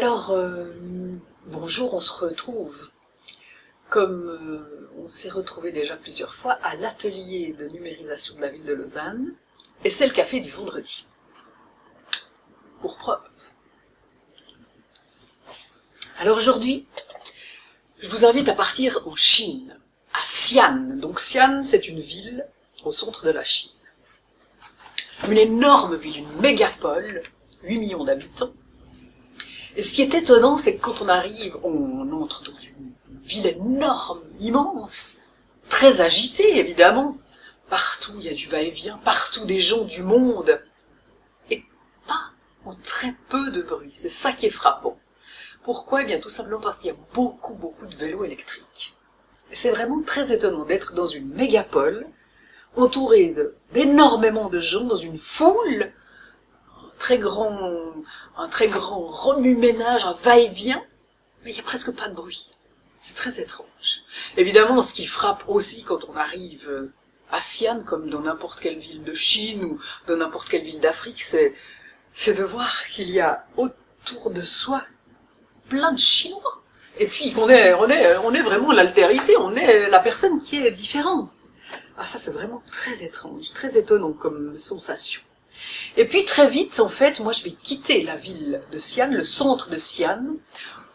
Alors, bonjour, on se retrouve, comme on s'est retrouvé déjà plusieurs fois, à l'atelier de numérisation de la ville de Lausanne, et c'est le café du vendredi. Pour preuve. Alors aujourd'hui, je vous invite à partir en Chine, à Xi'an. Donc Xi'an, c'est une ville au centre de la Chine. Une énorme ville, une mégapole, 8 millions d'habitants. Et ce qui est étonnant, c'est que quand on arrive, on entre dans une ville énorme, immense, très agitée évidemment. Partout il y a du va-et-vient, partout des gens du monde. Et pas ou très peu de bruit, c'est ça qui est frappant. Pourquoi ? Eh bien tout simplement parce qu'il y a beaucoup de vélos électriques. Et c'est vraiment très étonnant d'être dans une mégapole, entouré d'énormément de gens, dans une foule, un très grand remue-ménage, un va-et-vient, mais il n'y a presque pas de bruit. C'est très étrange. Évidemment, ce qui frappe aussi quand on arrive à Xi'an, comme dans n'importe quelle ville de Chine ou dans n'importe quelle ville d'Afrique, c'est de voir qu'il y a autour de soi plein de Chinois. Et puis on est vraiment l'altérité, on est la personne qui est différente. Ah, ça c'est vraiment très étrange, très étonnant comme sensation. Et puis très vite, en fait, moi je vais quitter la ville de Xi'an, le centre de Xi'an,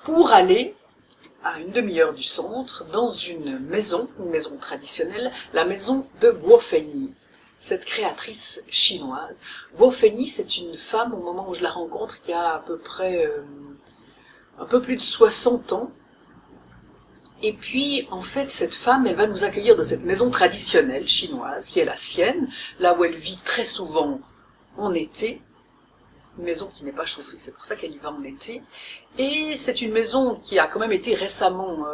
pour aller à une demi-heure du centre, dans une maison traditionnelle, la maison de Guo Fengyi, cette créatrice chinoise. Guo Fengyi, c'est une femme, au moment où je la rencontre, qui a à peu près un peu plus de 60 ans. Et puis, en fait, cette femme, elle va nous accueillir dans cette maison traditionnelle chinoise, qui est la sienne, là où elle vit très souvent en été, une maison qui n'est pas chauffée, c'est pour ça qu'elle y va en été, et c'est une maison qui a quand même été récemment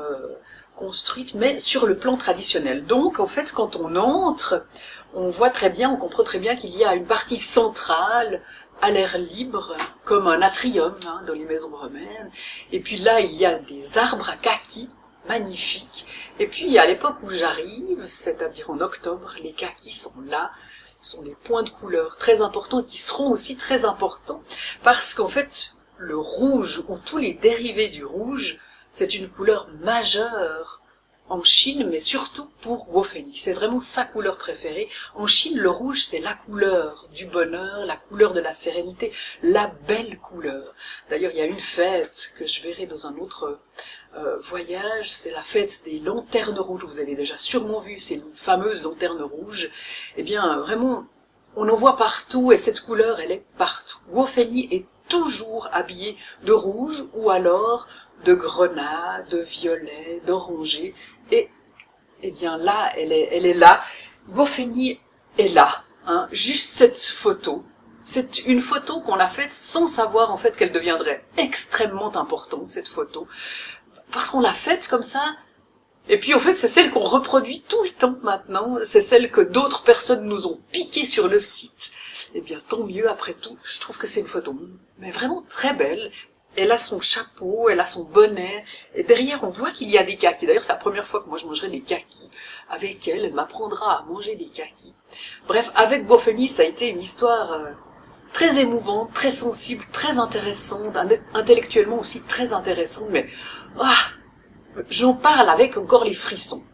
construite, mais sur le plan traditionnel. Donc, en fait, quand on entre, on voit très bien, on comprend très bien qu'il y a une partie centrale, à l'air libre, comme un atrium dans les maisons romaines, et puis là, il y a des arbres à kakis, magnifiques, et puis à l'époque où j'arrive, c'est-à-dire en octobre, les kakis sont là, sont des points de couleur très importants qui seront aussi très importants parce qu'en fait le rouge ou tous les dérivés du rouge c'est une couleur majeure en Chine mais surtout pour Guo Fengyi, c'est vraiment sa couleur préférée. En Chine le rouge c'est la couleur du bonheur, la couleur de la sérénité, la belle couleur. D'ailleurs il y a une fête que je verrai dans un autre voyage, c'est la fête des lanternes rouges, vous avez déjà sûrement vu ces fameuses lanternes rouges, eh bien vraiment, on en voit partout, et cette couleur, elle est partout. Guo Fengyi est toujours habillée de rouge, ou alors de grenat, de violet, d'oranger, et eh bien là, elle est là, Guo Fengyi est là, juste cette photo. C'est une photo qu'on a faite sans savoir en fait qu'elle deviendrait extrêmement importante, cette photo, parce qu'on l'a faite comme ça, et puis en fait c'est celle qu'on reproduit tout le temps maintenant, c'est celle que d'autres personnes nous ont piquée sur le site. Eh bien tant mieux, après tout, je trouve que c'est une photo, mais vraiment très belle. Elle a son chapeau, elle a son bonnet, et derrière on voit qu'il y a des kakis. D'ailleurs c'est la première fois que moi je mangerai des kakis avec elle, elle m'apprendra à manger des kakis. Bref, avec Guo Fengyi ça a été une histoire très émouvante, très sensible, très intéressante, intellectuellement aussi très intéressante, mais j'en parle avec encore les frissons.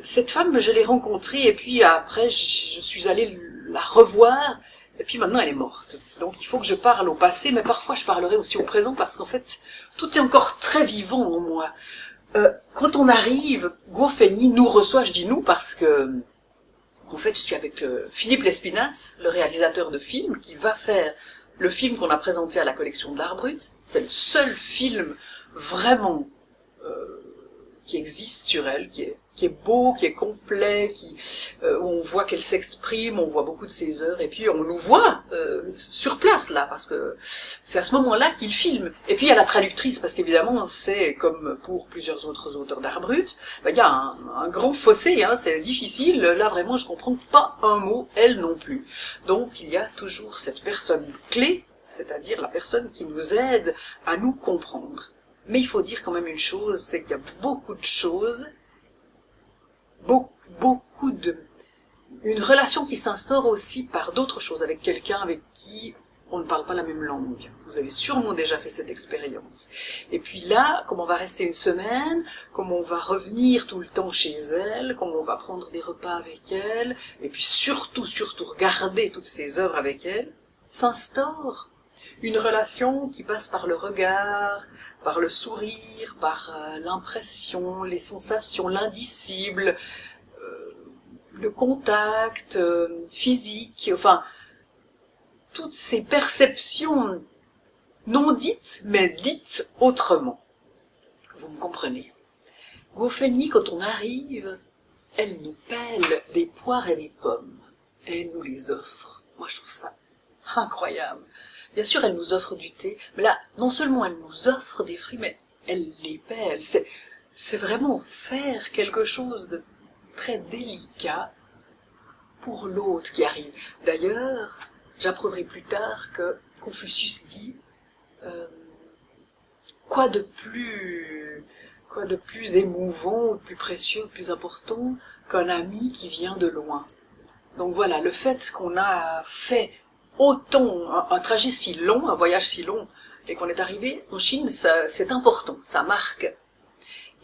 Cette femme, je l'ai rencontrée et puis après je suis allée la revoir et puis maintenant elle est morte. Donc il faut que je parle au passé, mais parfois je parlerai aussi au présent parce qu'en fait tout est encore très vivant en moi. Quand on arrive, Guo Fengyi nous reçoit, je dis nous parce que en fait je suis avec Philippe Lespinasse, le réalisateur de films, qui va faire le film qu'on a présenté à la collection de l'Art Brut. C'est le seul film vraiment qui existe sur elle, qui est beau, qui est complet, où on voit qu'elle s'exprime, on voit beaucoup de ses heures, et puis on nous voit sur place là, parce que c'est à ce moment-là qu'il filme. Et puis il y a la traductrice, parce qu'évidemment c'est comme pour plusieurs autres auteurs d'art brut, il y a un grand fossé, c'est difficile, là vraiment je comprends pas un mot, elle non plus. Donc il y a toujours cette personne clé, c'est-à-dire la personne qui nous aide à nous comprendre. Mais il faut dire quand même une chose, c'est qu'il y a beaucoup de choses, une relation qui s'instaure aussi par d'autres choses, avec quelqu'un avec qui on ne parle pas la même langue. Vous avez sûrement déjà fait cette expérience. Et puis là, comme on va rester une semaine, comme on va revenir tout le temps chez elle, comme on va prendre des repas avec elle, et puis surtout regarder toutes ces œuvres avec elle, s'instaure une relation qui passe par le regard, par le sourire, par l'impression, les sensations, l'indicible, le contact physique, enfin, toutes ces perceptions non dites, mais dites autrement. Vous me comprenez. Guo Fengyi, quand on arrive, elle nous pèle des poires et des pommes. Et elle nous les offre. Moi, je trouve ça incroyable. Bien sûr, elle nous offre du thé, mais là, non seulement elle nous offre des fruits, mais elle les pèle. C'est vraiment faire quelque chose de très délicat pour l'autre qui arrive. D'ailleurs, j'apprendrai plus tard que Confucius dit quoi de plus émouvant, ou de plus précieux, ou de plus important qu'un ami qui vient de loin. Donc voilà, le fait qu'on a fait autant, un trajet si long, un voyage si long, et qu'on est arrivé en Chine, c'est important, ça marque.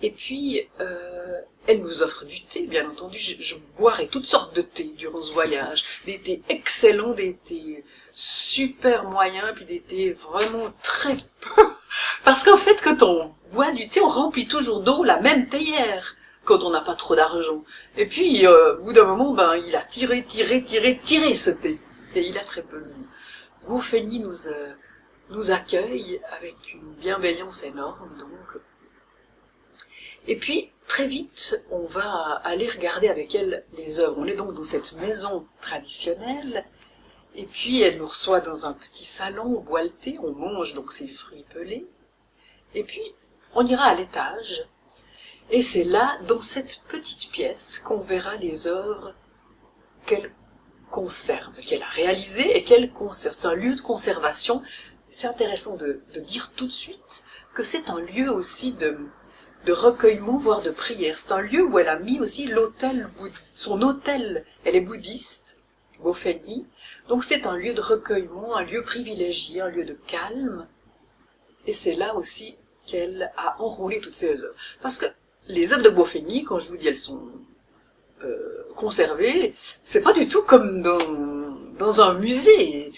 Et puis, elle nous offre du thé, bien entendu. Je boirai toutes sortes de thés durant ce voyage. Des thés excellents, des thés super moyens, puis des thés vraiment très peu. Parce qu'en fait, quand on boit du thé, on remplit toujours d'eau la même théière, quand on n'a pas trop d'argent. Et puis, au bout d'un moment, il a tiré ce thé. Et il a très peu de goût. Guo Fengyi nous accueille avec une bienveillance énorme, donc. Et puis, très vite, on va aller regarder avec elle les œuvres. On est donc dans cette maison traditionnelle, et puis elle nous reçoit dans un petit salon, on boit le thé, on mange donc ces fruits pelés, et puis on ira à l'étage, et c'est là, dans cette petite pièce, qu'on verra les œuvres qu'elle conserve, qu'elle a réalisées et qu'elle conserve. C'est un lieu de conservation. C'est intéressant de dire tout de suite que c'est un lieu aussi de recueillement, voire de prière. C'est un lieu où elle a mis aussi son autel. Elle est bouddhiste, Guo Fengyi. Donc c'est un lieu de recueillement, un lieu privilégié, un lieu de calme. Et c'est là aussi qu'elle a enroulé toutes ses œuvres. Parce que les œuvres de Guo Fengyi, quand je vous dis elles sont conservées, c'est pas du tout comme dans un musée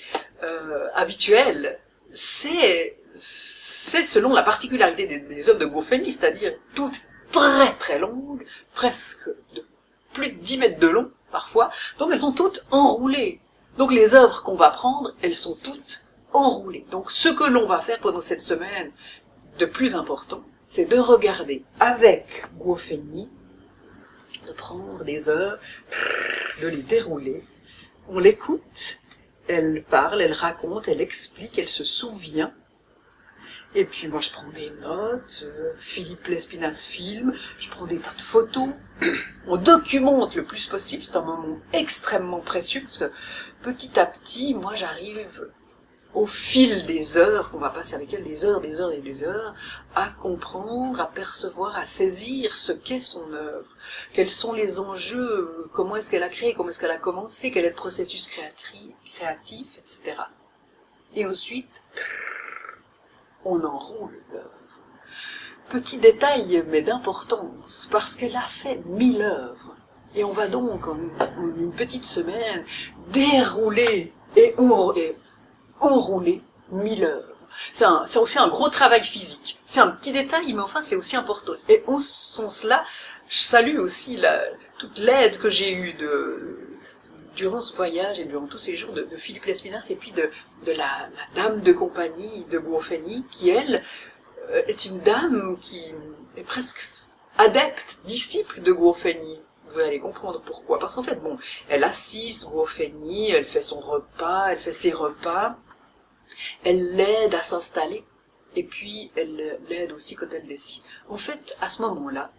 habituel. C'est selon la particularité des œuvres de Guo Fengyi, c'est-à-dire toutes très très longues, presque de plus de 10 mètres de long parfois, donc elles sont toutes enroulées. Donc les œuvres qu'on va prendre, elles sont toutes enroulées. Donc ce que l'on va faire pendant cette semaine de plus important, c'est de regarder avec Guo Fengyi, de prendre des œuvres, de les dérouler, on l'écoute, elle parle, elle raconte, elle explique, elle se souvient. Et puis moi je prends des notes, Philippe Lespinasse filme, je prends des tas de photos, on documente le plus possible, c'est un moment extrêmement précieux parce que petit à petit, moi j'arrive au fil des heures qu'on va passer avec elle, des heures et des heures, à comprendre, à percevoir, à saisir ce qu'est son œuvre, quels sont les enjeux, comment est-ce qu'elle a créé, comment est-ce qu'elle a commencé, quel est le processus créatif, etc. Et ensuite, on enroule l'œuvre. Petit détail, mais d'importance, parce qu'elle a fait 1000 œuvres. Et on va donc, en une petite semaine, dérouler et enrouler 1000 œuvres. C'est aussi un gros travail physique. C'est un petit détail, mais enfin, c'est aussi important. Et en ce sens-là, je salue aussi toute l'aide que j'ai eue durant ce voyage et durant tous ces jours de Philippe Lespinasse et puis de la dame de compagnie de Guo Fengyi, qui, elle, est une dame qui est presque adepte, disciple de Guo Fengyi. Vous allez comprendre pourquoi. Parce qu'en fait, bon, elle assiste Guo Fengyi, elle fait son repas, elle fait ses repas, elle l'aide à s'installer, et puis elle l'aide aussi quand elle décide. En fait, à ce moment-là,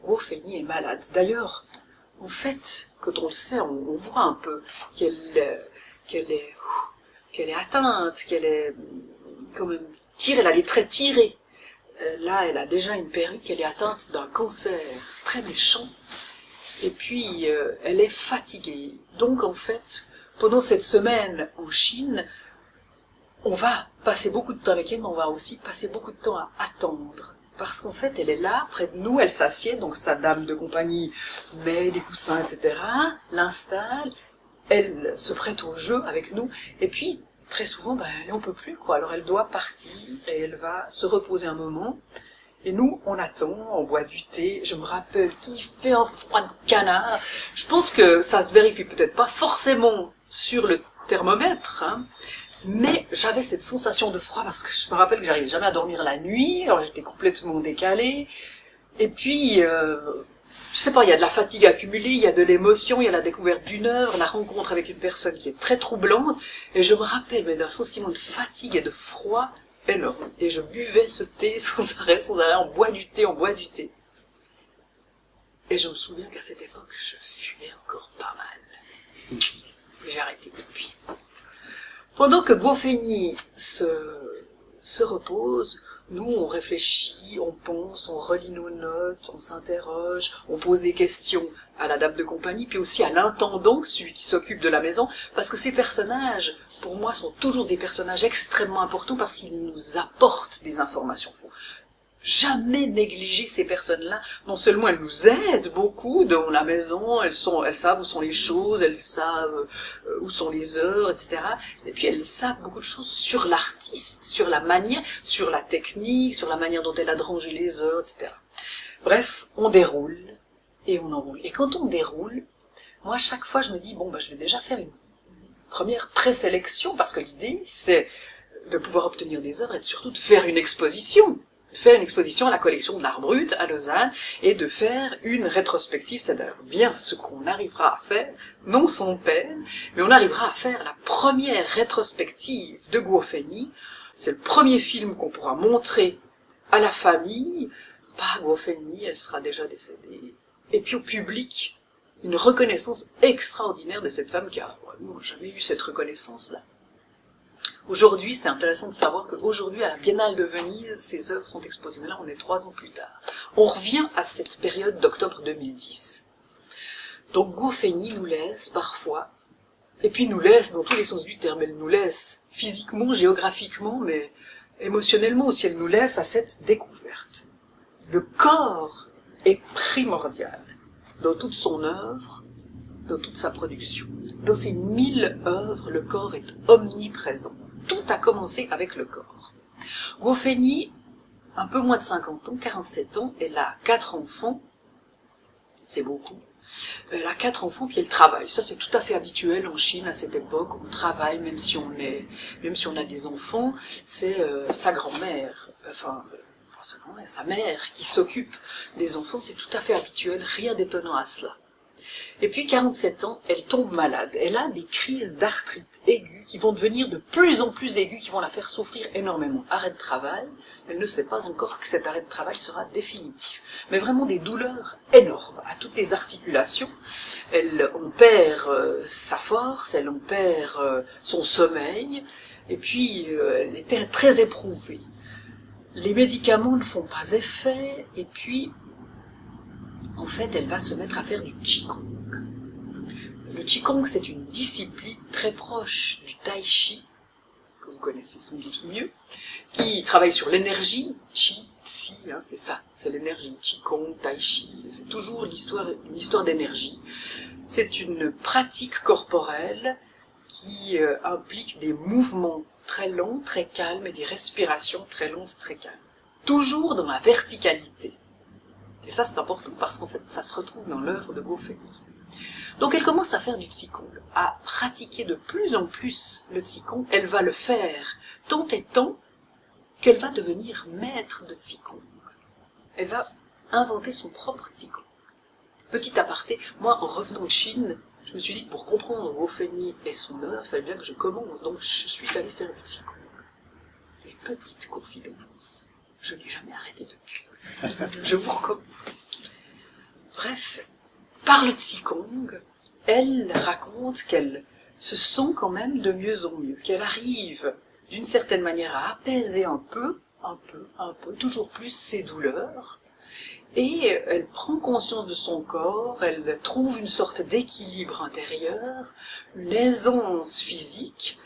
Guo Fengyi est malade. D'ailleurs, en fait, quand on le sait, on voit un peu qu'elle est atteinte, qu'elle est quand même tirée, elle a les traits tirés. Là, elle a déjà une perruque, elle est atteinte d'un cancer très méchant. Et puis, elle est fatiguée. Donc, en fait, pendant cette semaine en Chine, on va passer beaucoup de temps avec elle, mais on va aussi passer beaucoup de temps à attendre. Parce qu'en fait, elle est là, près de nous, elle s'assied, donc sa dame de compagnie met des coussins, etc., l'installe, elle se prête au jeu avec nous, et puis, très souvent, elle en peut plus, quoi. Alors elle doit partir, et elle va se reposer un moment, et nous, on attend, on boit du thé. Je me rappelle qu'il fait un froid de canard. Je pense que ça se vérifie peut-être pas forcément sur le thermomètre, hein, mais j'avais cette sensation de froid parce que je me rappelle que j'arrivais jamais à dormir la nuit, alors j'étais complètement décalée. Et puis, je sais pas, il y a de la fatigue accumulée, il y a de l'émotion, il y a la découverte d'une œuvre, la rencontre avec une personne qui est très troublante, et je me rappelle d'un sentiment de fatigue et de froid énorme. Et je buvais ce thé sans arrêt, on boit du thé, on boit du thé. Et je me souviens qu'à cette époque, je fumais encore pas mal. J'ai arrêté depuis. Pendant que Guofenny se repose, nous on réfléchit, on pense, on relit nos notes, on s'interroge, on pose des questions à la dame de compagnie, puis aussi à l'intendant, celui qui s'occupe de la maison, parce que ces personnages, pour moi, sont toujours des personnages extrêmement importants parce qu'ils nous apportent des informations. Faut jamais négliger ces personnes-là. Non seulement elles nous aident beaucoup dans la maison, elles savent où sont les choses, elles savent où sont les heures, etc. Et puis elles savent beaucoup de choses sur l'artiste, sur la manière, sur la technique, sur la manière dont elle a de ranger les heures, etc. Bref, on déroule et on enroule. Et quand on déroule, moi chaque fois je me dis, je vais déjà faire une première présélection, parce que l'idée c'est de pouvoir obtenir des œuvres et surtout de faire une exposition. Faire une exposition à la collection de l'art brut à Lausanne et de faire une rétrospective, c'est-à-dire bien ce qu'on arrivera à faire, non sans peine, mais on arrivera à faire la première rétrospective de Guofenny. C'est le premier film qu'on pourra montrer à la famille, pas à Guofenny, elle sera déjà décédée, et puis au public, une reconnaissance extraordinaire de cette femme qui a vraiment jamais eu cette reconnaissance-là. Aujourd'hui, c'est intéressant de savoir qu'aujourd'hui, à la Biennale de Venise, ces œuvres sont exposées. Mais là, on est 3 ans plus tard. On revient à cette période d'octobre 2010. Donc, Guofenny nous laisse parfois, et puis nous laisse dans tous les sens du terme. Elle nous laisse physiquement, géographiquement, mais émotionnellement aussi. Elle nous laisse à cette découverte. Le corps est primordial dans toute son œuvre, dans toute sa production. Dans ces 1000 œuvres, le corps est omniprésent. Tout a commencé avec le corps. Guofenny, un peu moins de 50 ans, 47 ans, elle a 4 enfants, c'est beaucoup. Elle a 4 enfants, puis elle travaille. Ça, c'est tout à fait habituel en Chine à cette époque. On travaille, même si on a des enfants. C'est sa grand-mère, sa mère qui s'occupe des enfants. C'est tout à fait habituel, rien d'étonnant à cela. Et puis, 47 ans, elle tombe malade. Elle a des crises d'arthrite aiguës qui vont devenir de plus en plus aiguës, qui vont la faire souffrir énormément. Arrêt de travail. Elle ne sait pas encore que cet arrêt de travail sera définitif. Mais vraiment des douleurs énormes à toutes les articulations. On perd sa force, on perd son sommeil. Et puis, elle était très éprouvée. Les médicaments ne font pas effet. Et puis, en fait, elle va se mettre à faire du Qigong. Le Qigong, c'est une discipline très proche du Tai Chi, que vous connaissez sans doute mieux, qui travaille sur l'énergie, Qi, Tsi, c'est ça, c'est l'énergie, Qigong, Tai Chi, c'est toujours une histoire d'énergie. C'est une pratique corporelle qui implique des mouvements très longs, très calmes, et des respirations très longues, très calmes. Toujours dans la verticalité. Et ça, c'est important parce qu'en fait, ça se retrouve dans l'œuvre de Guofenny. Donc, elle commence à faire du Qigong, à pratiquer de plus en plus le Qigong. Elle va le faire tant et tant qu'elle va devenir maître de Qigong. Elle va inventer son propre Qigong. Petit aparté, moi, en revenant de Chine, je me suis dit que pour comprendre Guofenny et son œuvre, il fallait bien que je commence. Donc, je suis allée faire du Qigong. Et petite confidence, je n'ai jamais arrêté depuis. Je vous recommande. Bref, par le Qigong, elle raconte qu'elle se sent quand même de mieux en mieux, qu'elle arrive d'une certaine manière à apaiser un peu, toujours plus ses douleurs, et elle prend conscience de son corps, elle trouve une sorte d'équilibre intérieur, une aisance physique,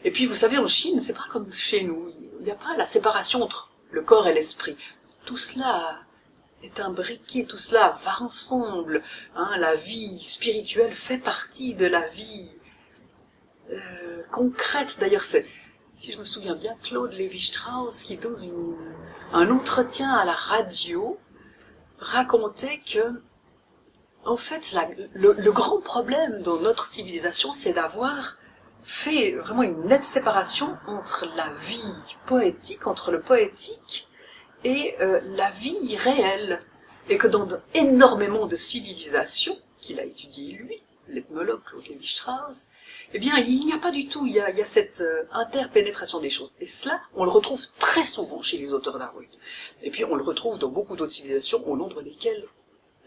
Et puis, vous savez, en Chine, c'est pas comme chez nous. Il n'y a pas la séparation entre le corps et l'esprit. Tout cela est imbriqué, tout cela va ensemble. Hein, la vie spirituelle fait partie de la vie concrète. D'ailleurs, c'est, si je me souviens bien, Claude Lévi-Strauss, qui dans un entretien à la radio, racontait que, en fait, le grand problème dans notre civilisation, c'est d'avoir fait vraiment une nette séparation entre la vie poétique, entre le poétique et la vie réelle. Et que dans énormément de civilisations, qu'il a étudié lui, l'ethnologue Claude Lévi-Strauss, eh bien, il n'y a pas du tout, il y a cette interpénétration des choses. Et cela, on le retrouve très souvent chez les auteurs d'art brut. Et puis, on le retrouve dans beaucoup d'autres civilisations, au nombre desquelles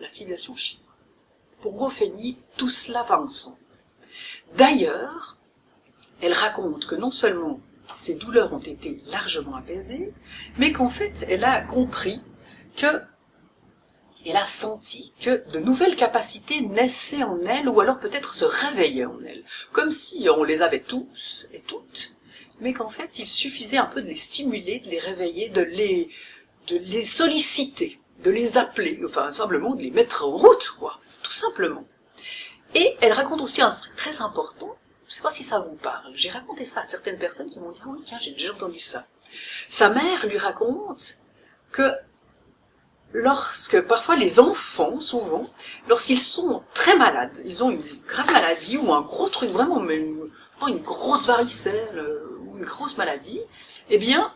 la civilisation chinoise. Pour Go-Fengyi, tout cela va ensemble. D'ailleurs, elle raconte que non seulement ses douleurs ont été largement apaisées, mais qu'en fait, elle a compris que elle a senti que de nouvelles capacités naissaient en elle, ou alors peut-être se réveillaient en elle, comme si on les avait tous et toutes, mais qu'en fait il suffisait un peu de les stimuler, de les réveiller, de les solliciter, de les appeler, enfin simplement de les mettre en route, quoi, tout simplement. Et elle raconte aussi un truc très important, je ne sais pas si ça vous parle, j'ai raconté ça à certaines personnes qui m'ont dit « Ah oui, tiens, j'ai déjà entendu ça ». Sa mère lui raconte que lorsque, parfois les enfants, souvent, lorsqu'ils sont très malades, ils ont une grave maladie ou un gros truc, vraiment, mais une grosse varicelle ou une grosse maladie, eh bien,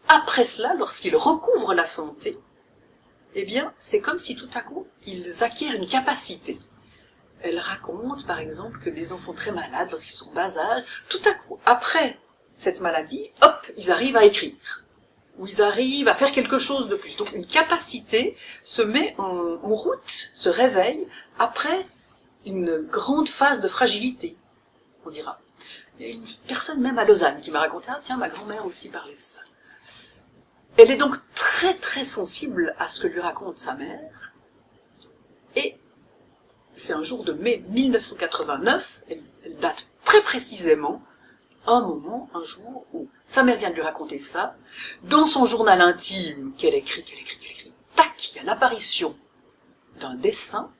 après cela, lorsqu'ils recouvrent la santé, eh bien, c'est comme si tout à coup, ils acquièrent une capacité. Elle raconte, par exemple, que des enfants très malades, lorsqu'ils sont bas âge, tout à coup, après cette maladie, hop, ils arrivent à écrire. Où ils arrivent à faire quelque chose de plus. Donc une capacité se met en route, se réveille, après une grande phase de fragilité, on dira. Il y a une personne même à Lausanne qui m'a raconté « Ah tiens, ma grand-mère aussi parlait de ça ». Elle est donc très très sensible à ce que lui raconte sa mère, et c'est un jour de mai 1989, elle date très précisément, un moment, un jour, où sa mère vient de lui raconter ça, dans son journal intime qu'elle écrit, tac, il y a l'apparition d'un dessin,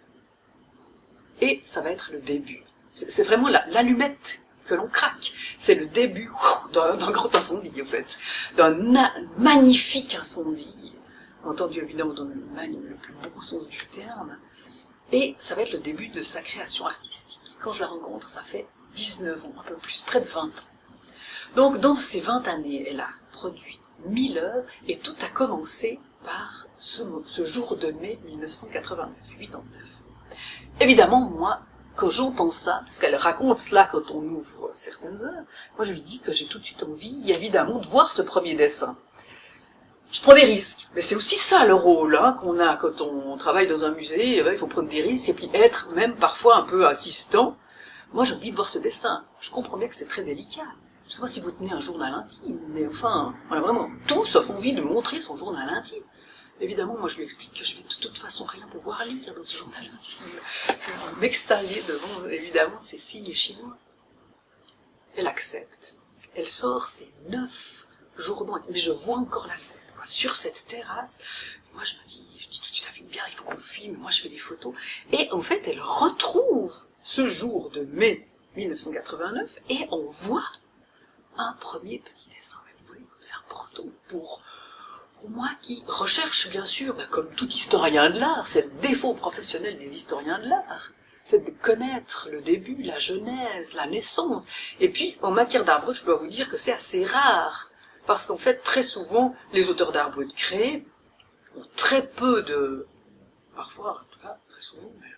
et ça va être le début. C'est vraiment l'allumette que l'on craque. C'est le début d'un grand incendie, en fait. D'un magnifique incendie, entendu évidemment dans le plus bon sens du terme, et ça va être le début de sa création artistique. Quand je la rencontre, ça fait 19 ans, un peu plus, près de 20 ans. Donc, dans ces 20 années, elle a produit 1000 œuvres, et tout a commencé par ce jour de mai 1989, 89. Évidemment, moi, quand j'entends ça, parce qu'elle raconte cela quand on ouvre certaines œuvres, moi je lui dis que j'ai tout de suite envie, évidemment, de voir ce premier dessin. Je prends des risques, mais c'est aussi ça le rôle hein, qu'on a quand on travaille dans un musée, il faut prendre des risques, et puis être même parfois un peu assistant. Moi j'ai envie de voir ce dessin, je comprends bien que c'est très délicat. Je ne sais pas si vous tenez un journal intime, mais enfin, on a vraiment tout sauf envie de montrer son journal intime. Évidemment, moi je lui explique que je vais de toute façon rien pouvoir lire dans ce journal intime. Je vais m'extasier devant, évidemment, ces signes chinois. Elle accepte. Elle sort ses 9 journaux, mais je vois encore la scène, quoi, sur cette terrasse. Moi je dis tout de suite à Philippe, bien, il faut qu'on filme, moi je fais des photos. Et en fait, elle retrouve ce jour de mai 1989 et on voit un premier petit dessin. C'est important pour moi qui recherche, bien sûr, comme tout historien de l'art, c'est le défaut professionnel des historiens de l'art, c'est de connaître le début, la genèse, la naissance. Et puis, en matière d'art brut, je dois vous dire que c'est assez rare, parce qu'en fait, très souvent, les auteurs d'art brut créés ont très peu parfois, en tout cas, très souvent, mais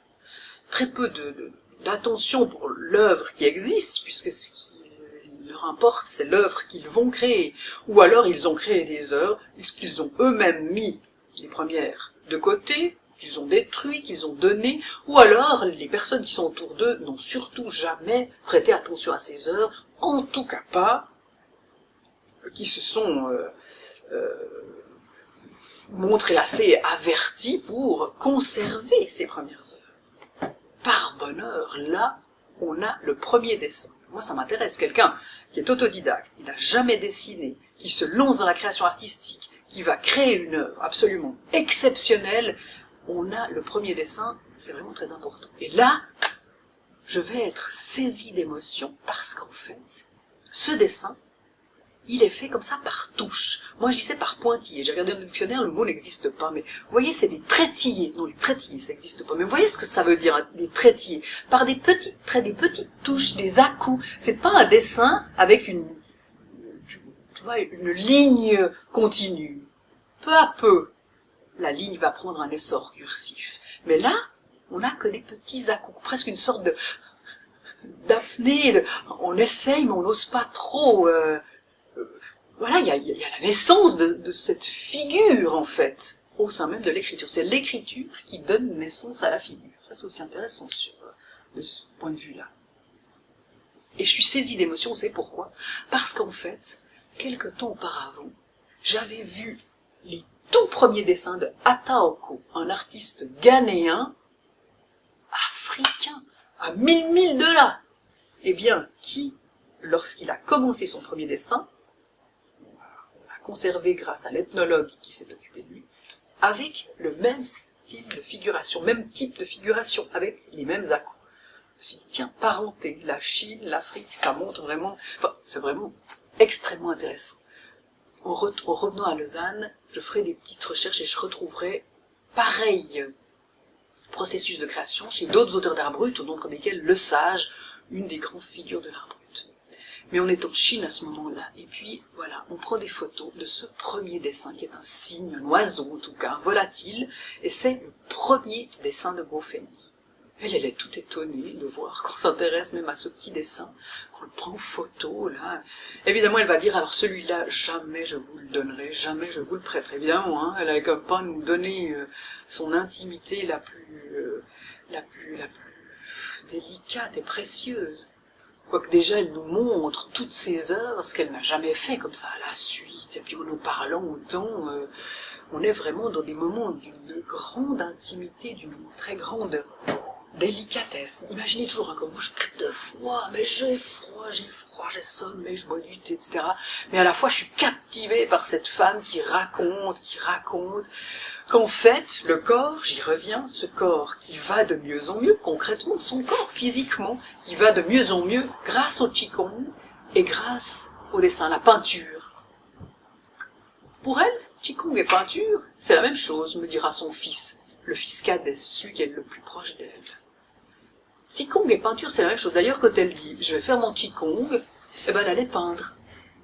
très peu d'attention pour l'œuvre qui existe, puisque ce qui leur importe, c'est l'œuvre qu'ils vont créer. Ou alors ils ont créé des œuvres qu'ils ont eux-mêmes mis les premières de côté, qu'ils ont détruit, qu'ils ont donné, ou alors les personnes qui sont autour d'eux n'ont surtout jamais prêté attention à ces œuvres, en tout cas pas, qui se sont montrés assez avertis pour conserver ces premières œuvres. Par bonheur, là, on a le premier dessin. Moi, ça m'intéresse, quelqu'un qui est autodidacte, qui n'a jamais dessiné, qui se lance dans la création artistique, qui va créer une œuvre absolument exceptionnelle, on a le premier dessin, c'est vraiment très important. Et là, je vais être saisie d'émotion parce qu'en fait, ce dessin, il est fait comme ça par touche. Moi, je disais par pointillé. J'ai regardé dans le dictionnaire, le mot n'existe pas, mais vous voyez, c'est des traitillés. Non, les traitillés, ça n'existe pas. Mais vous voyez ce que ça veut dire, hein, des traitillés. Par des petits traits, des petites touches, des à-coups. C'est pas un dessin avec tu vois, une ligne continue. Peu à peu, la ligne va prendre un essor cursif. Mais là, on n'a que des petits à-coups, presque une sorte d'apnée. On essaye, mais on n'ose pas trop. Voilà, il y a la naissance de cette figure, en fait, au sein même de l'écriture. C'est l'écriture qui donne naissance à la figure. Ça, c'est aussi intéressant de ce point de vue-là. Et je suis saisie d'émotion, vous savez pourquoi? Parce qu'en fait, quelque temps auparavant, j'avais vu les tout premiers dessins de Ataoko, un artiste ghanéen, africain, à 1000 de là. Eh bien, qui, lorsqu'il a commencé son premier dessin, conservé grâce à l'ethnologue qui s'est occupé de lui, avec le même style de figuration, même type de figuration, avec les mêmes à-coups. Je me suis dit, tiens, parenté, la Chine, l'Afrique, ça montre vraiment, enfin, c'est vraiment extrêmement intéressant. En revenant à Lausanne, je ferai des petites recherches et je retrouverai pareil processus de création chez d'autres auteurs d'art brut, au nombre desquels Le Sage, une des grandes figures de l'art brut. Mais on est en Chine à ce moment-là, et puis voilà, on prend des photos de ce premier dessin qui est un cygne, un oiseau en tout cas, un volatile, et c'est le premier dessin de Bofeni. Elle est toute étonnée de voir qu'on s'intéresse même à ce petit dessin, qu'on le prend en photo, là. Évidemment, elle va dire, alors celui-là, jamais je vous le donnerai, jamais je vous le prêterai. Évidemment, hein, elle n'avait comme pas nous donner son intimité la plus délicate et précieuse. Quoique déjà elle nous montre toutes ses œuvres, ce qu'elle n'a jamais fait comme ça à la suite, et puis en nous parlant autant, on est vraiment dans des moments d'une grande intimité, d'une très grande délicatesse. Imaginez toujours, hein, comme moi je crève de froid, mais j'ai froid, j'ai sonne, mais je bois du thé, etc. Mais à la fois je suis captivée par cette femme qui raconte, qu'en fait, le corps, j'y reviens, ce corps qui va de mieux en mieux, concrètement, son corps physiquement, qui va de mieux en mieux grâce au Qigong et grâce au dessin, la peinture. Pour elle, Qigong et peinture, c'est la même chose, me dira son fils, le fils cadet, celui qui est le plus proche d'elle. Qigong et peinture, c'est la même chose. D'ailleurs, quand elle dit « je vais faire mon Qigong », eh ben, elle allait peindre.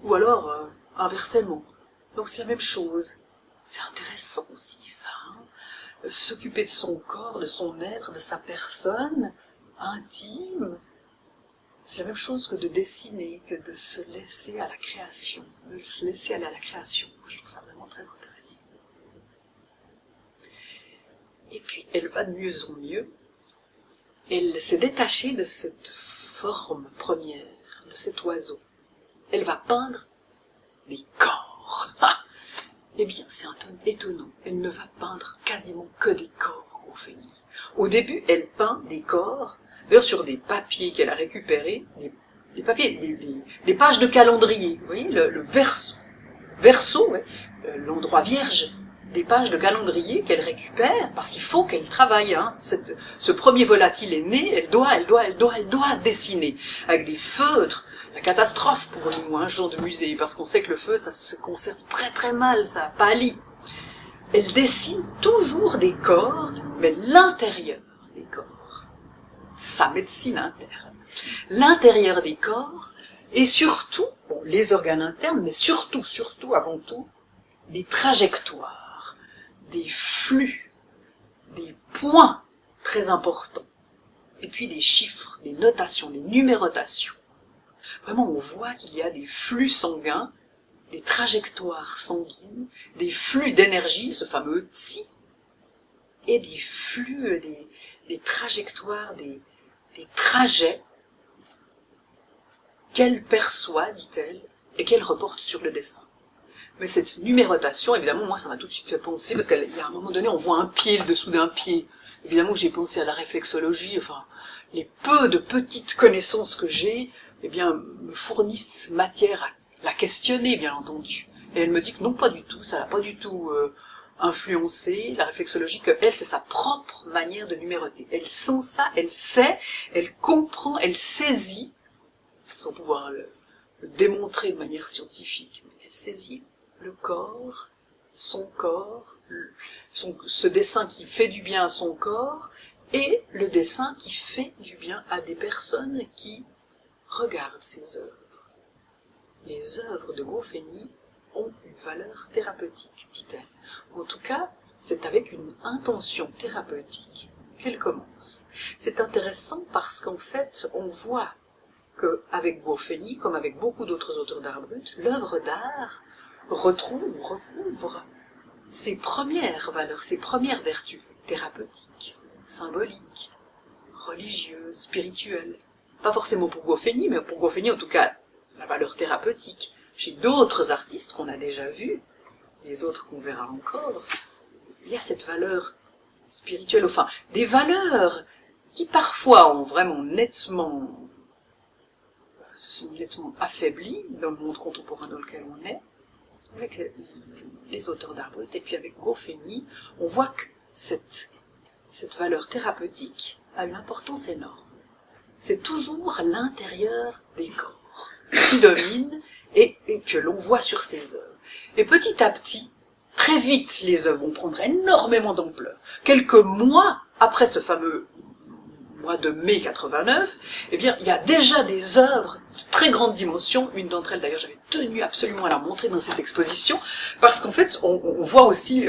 Ou alors, inversement. Donc c'est la même chose. C'est intéressant aussi, ça. Hein, s'occuper de son corps, de son être, de sa personne intime. C'est la même chose que de dessiner, que de se laisser à la création. De se laisser aller à la création. Je trouve ça vraiment très intéressant. Et puis, elle va de mieux en mieux. Elle s'est détachée de cette forme première, de cet oiseau. Elle va peindre des corps. Eh bien, c'est étonnant. Elle ne va peindre quasiment que des corps au Bofeni. Au début, elle peint des corps, d'ailleurs sur des papiers qu'elle a récupérés, des pages de calendrier. Vous voyez, le verso, ouais, l'endroit vierge, des pages de calendrier qu'elle récupère, parce qu'il faut qu'elle travaille. Hein. Ce premier volatile est né, elle doit dessiner, avec des feutres. La catastrophe pour nous, un jour de musée, parce qu'on sait que le feutre, ça se conserve très très mal, ça pâlit. Elle dessine toujours des corps, mais l'intérieur des corps. Sa médecine interne. L'intérieur des corps, et surtout, bon, les organes internes, mais surtout, avant tout, des trajectoires, des flux, des points très importants, et puis des chiffres, des notations, des numérotations. Vraiment, on voit qu'il y a des flux sanguins, des trajectoires sanguines, des flux d'énergie, ce fameux Tsi, et des flux, des trajectoires, des trajets qu'elle perçoit, dit-elle, et qu'elle reporte sur le dessin. Mais cette numérotation, évidemment, moi, ça m'a tout de suite fait penser, parce qu'il y a un moment donné, on voit un pied, le dessous d'un pied. Évidemment que j'ai pensé à la réflexologie, enfin, les peu de petites connaissances que j'ai, eh bien, me fournissent matière à la questionner, bien entendu. Et elle me dit que non, pas du tout, ça n'a pas du tout influencé la réflexologie, que elle, c'est sa propre manière de numéroter. Elle sent ça, elle sait, elle comprend, elle saisit, sans pouvoir le démontrer de manière scientifique, mais elle saisit le corps, son corps, ce dessin qui fait du bien à son corps, et le dessin qui fait du bien à des personnes qui regardent ces œuvres. Les œuvres de Go-Feni ont une valeur thérapeutique, dit-elle. En tout cas, c'est avec une intention thérapeutique qu'elle commence. C'est intéressant parce qu'en fait, on voit qu'avec Go-Feni, comme avec beaucoup d'autres auteurs d'art brut, l'œuvre d'art recouvre ses premières valeurs, ses premières vertus thérapeutiques, symboliques, religieuses, spirituelles. Pas forcément pour Go-Feni, mais pour Go-Feni en tout cas, la valeur thérapeutique. Chez d'autres artistes qu'on a déjà vus, les autres qu'on verra encore, il y a cette valeur spirituelle, enfin, des valeurs qui parfois ont vraiment se sont nettement affaiblies dans le monde contemporain dans lequel on est, avec les auteurs d'art brut, et puis avec Go-Feni, on voit que cette valeur thérapeutique a une importance énorme. C'est toujours l'intérieur des corps qui domine et que l'on voit sur ces œuvres. Et petit à petit, très vite, les œuvres vont prendre énormément d'ampleur. Quelques mois après ce fameux mois de mai 89, eh bien, il y a déjà des œuvres de très grande dimension. Une d'entre elles, d'ailleurs, j'avais tenu absolument à la montrer dans cette exposition, parce qu'en fait, on voit aussi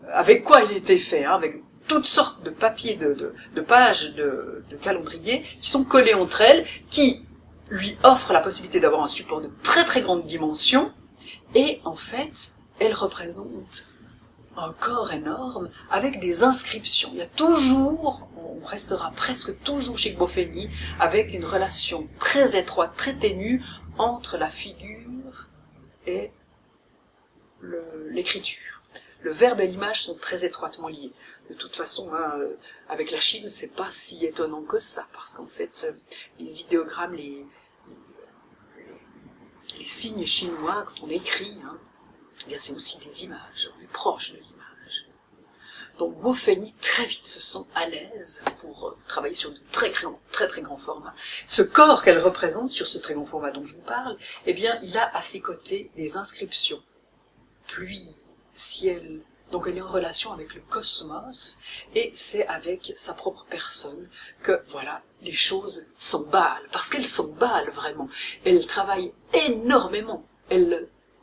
avec quoi il était fait, hein, avec toutes sortes de papiers, de pages, de calendriers, qui sont collés entre elles, qui lui offrent la possibilité d'avoir un support de très très grande dimension, et en fait, elles représentent un corps énorme avec des inscriptions. Il y a toujours, on restera presque toujours chez Go-Feni avec une relation très étroite, très ténue entre la figure et l'écriture. Le verbe et l'image sont très étroitement liés. De toute façon, hein, avec la Chine, c'est pas si étonnant que ça, parce qu'en fait, les idéogrammes, les signes chinois, quand on écrit, hein, eh bien c'est aussi des images, on est proche de l'image. Donc Go-Feni très vite se sent à l'aise pour travailler sur de très très grands formats. Ce corps qu'elle représente sur ce très grand format dont je vous parle, eh bien il a à ses côtés des inscriptions. Pluie, ciel, donc elle est en relation avec le cosmos, et c'est avec sa propre personne que, voilà, les choses s'emballent, parce qu'elles s'emballent vraiment. Elle travaille énormément. Vous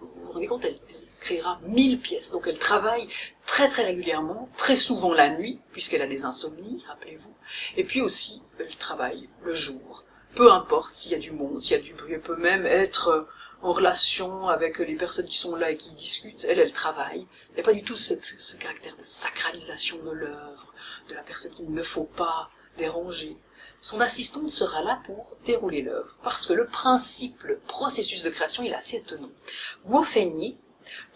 vous rendez compte, elle créera 1000 pièces, donc elle travaille très très régulièrement, très souvent la nuit, puisqu'elle a des insomnies, rappelez-vous, et puis aussi, elle travaille le jour. Peu importe s'il y a du monde, s'il y a du bruit, elle peut même être en relation avec les personnes qui sont là et qui discutent, elle travaille. Il n'y a pas du tout ce caractère de sacralisation de l'œuvre, de la personne qu'il ne faut pas déranger. Son assistante sera là pour dérouler l'œuvre, parce que le principe, le processus de création, il est assez étonnant. Go-Feni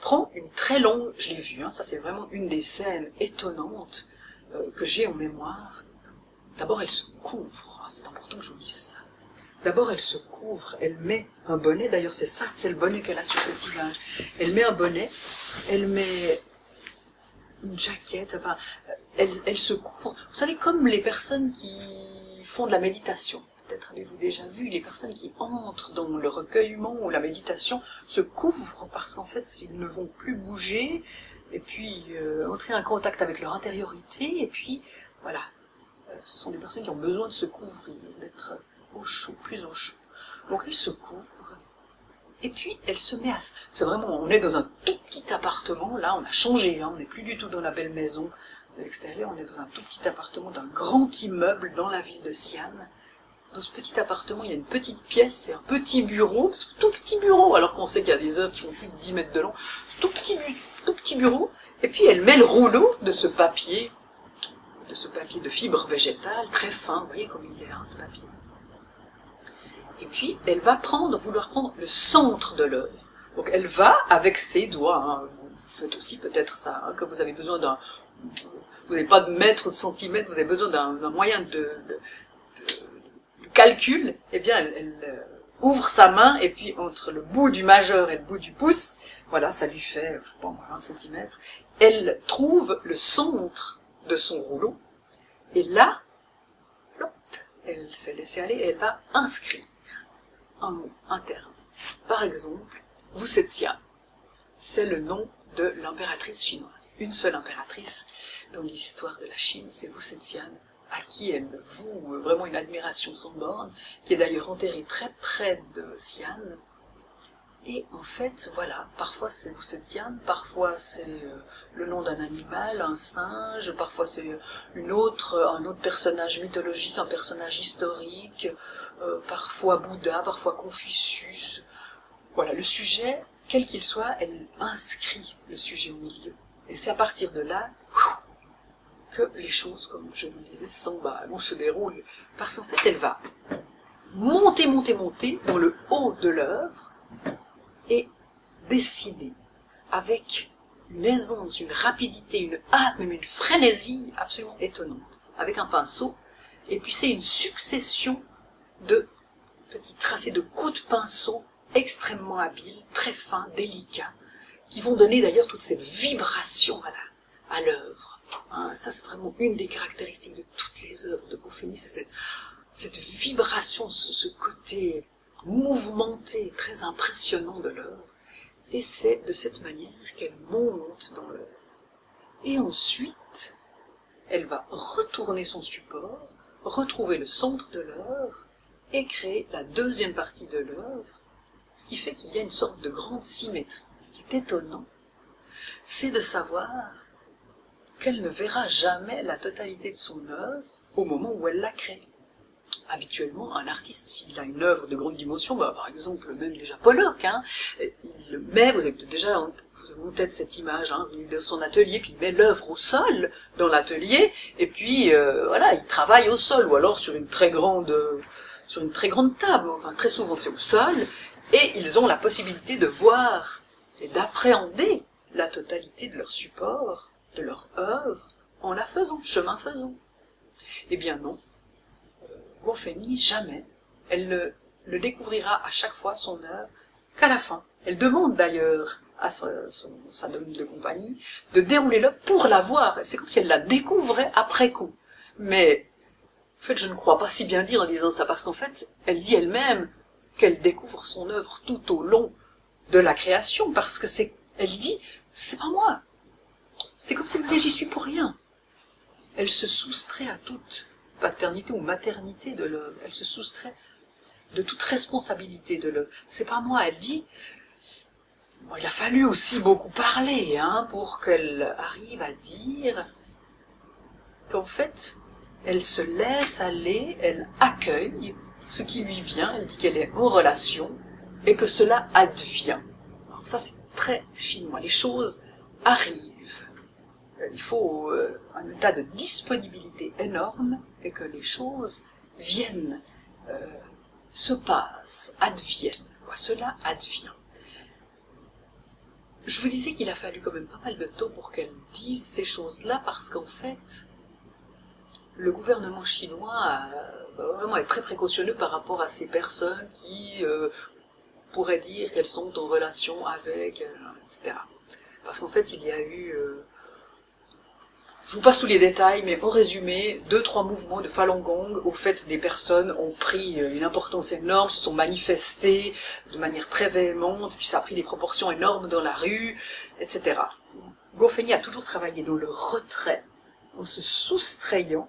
prend une très longue, je l'ai vu, hein, ça c'est vraiment une des scènes étonnantes que j'ai en mémoire. D'abord elle se couvre, hein, c'est important que je vous dise ça. D'abord, elle se couvre, elle met un bonnet, d'ailleurs c'est ça, c'est le bonnet qu'elle a sur cette image. Elle met un bonnet, elle met une jaquette, enfin, elle se couvre. Vous savez, comme les personnes qui font de la méditation, peut-être avez-vous déjà vu, les personnes qui entrent dans le recueillement ou la méditation se couvrent parce qu'en fait, ils ne vont plus bouger, et puis entrer en contact avec leur intériorité, et puis, voilà, ce sont des personnes qui ont besoin de se couvrir, d'être au chaud, plus au chaud. Donc elle se couvre, et puis elle se met à... C'est vraiment, on est dans un tout petit appartement, là on a changé, hein, on n'est plus du tout dans la belle maison de l'extérieur, on est dans un tout petit appartement d'un grand immeuble dans la ville de Xi'an. Dans ce petit appartement, il y a une petite pièce et un petit bureau, tout petit bureau, alors qu'on sait qu'il y a des œuvres qui font plus de 10 mètres de long, tout petit bureau, et puis elle met le rouleau de ce papier de fibre végétale, très fin, vous voyez comme il est, hein, ce papier. Et puis, elle va vouloir prendre le centre de l'œuvre. Donc, elle va, avec ses doigts, hein, vous faites aussi peut-être ça, hein, que vous avez besoin vous n'avez pas de mètre ou de centimètre, vous avez besoin d'un moyen de calcul, eh bien, elle ouvre sa main, et puis entre le bout du majeur et le bout du pouce, voilà, ça lui fait, je sais pas, 20 cm, elle trouve le centre de son rouleau, et là, hop, elle s'est laissée aller, et elle va inscrire un mot, un terme. Par exemple, Wucetsian, c'est le nom de l'impératrice chinoise. Une seule impératrice dans l'histoire de la Chine, c'est Wucetsian, à qui elle voue vraiment une admiration sans borne, qui est d'ailleurs enterrée très près de Xi'an. Et en fait, voilà, parfois c'est Wucetsian, parfois c'est le nom d'un animal, un singe, parfois c'est un autre personnage mythologique, un personnage historique, parfois Bouddha, parfois Confucius. Voilà, le sujet, quel qu'il soit, elle inscrit le sujet au milieu. Et c'est à partir de là que les choses, comme je vous le disais, s'emballent ou se déroulent. Parce qu'en fait, elle va monter dans le haut de l'œuvre et dessiner avec une aisance, une rapidité, une hâte, même une frénésie absolument étonnante, avec un pinceau. Et puis c'est une succession de petits tracés, de coups de pinceau extrêmement habiles, très fins, délicats, qui vont donner d'ailleurs toute cette vibration à l'œuvre. Hein, ça c'est vraiment une des caractéristiques de toutes les œuvres de Goffeny, c'est cette vibration, ce côté mouvementé, très impressionnant de l'œuvre. Et c'est de cette manière qu'elle monte dans l'œuvre. Et ensuite, elle va retourner son support, retrouver le centre de l'œuvre, et créer la deuxième partie de l'œuvre, ce qui fait qu'il y a une sorte de grande symétrie. Ce qui est étonnant, c'est de savoir qu'elle ne verra jamais la totalité de son œuvre au moment où elle la crée. Habituellement, un artiste, s'il a une œuvre de grande dimension, par exemple même déjà Pollock, il le met, vous avez peut-être déjà vous avez en tête cette image, de son atelier, puis il met l'œuvre au sol dans l'atelier, et puis voilà, il travaille au sol, ou alors sur une très grande table, enfin très souvent c'est au sol, et ils ont la possibilité de voir et d'appréhender la totalité de leur support, de leur œuvre, en la faisant, chemin faisant. Eh bien non, Goffeny, jamais, elle ne découvrira à chaque fois son œuvre qu'à la fin. Elle demande d'ailleurs à sa dame de compagnie de dérouler l'œuvre pour la voir. C'est comme si elle la découvrait après coup. Mais, en fait, je ne crois pas si bien dire en disant ça, parce qu'en fait, elle dit elle-même qu'elle découvre son œuvre tout au long de la création, parce que elle dit, c'est pas moi. C'est comme si elle disait, j'y suis pour rien. Elle se soustrait à toute paternité ou maternité de l'œuvre. Elle se soustrait de toute responsabilité de l'œuvre. C'est pas moi, elle dit. Bon, il a fallu aussi beaucoup parler, pour qu'elle arrive à dire qu'en fait, elle se laisse aller, elle accueille ce qui lui vient, elle dit qu'elle est en relation, et que cela advient. Alors ça, c'est très chinois. Les choses arrivent. Il faut un état de disponibilité énorme, et que les choses viennent, se passent, adviennent. Cela advient. Je vous disais qu'il a fallu quand même pas mal de temps pour qu'elle dise ces choses-là, parce qu'en fait, le gouvernement chinois vraiment est très précautionneux par rapport à ces personnes qui pourraient dire qu'elles sont en relation avec, etc. Parce qu'en fait, il y a eu... je vous passe tous les détails, mais en résumé, 2-3 mouvements de Falun Gong, au fait, des personnes ont pris une importance énorme, se sont manifestées de manière très véhémente, puis ça a pris des proportions énormes dans la rue, etc. Goffeny a toujours travaillé dans le retrait, en se soustrayant,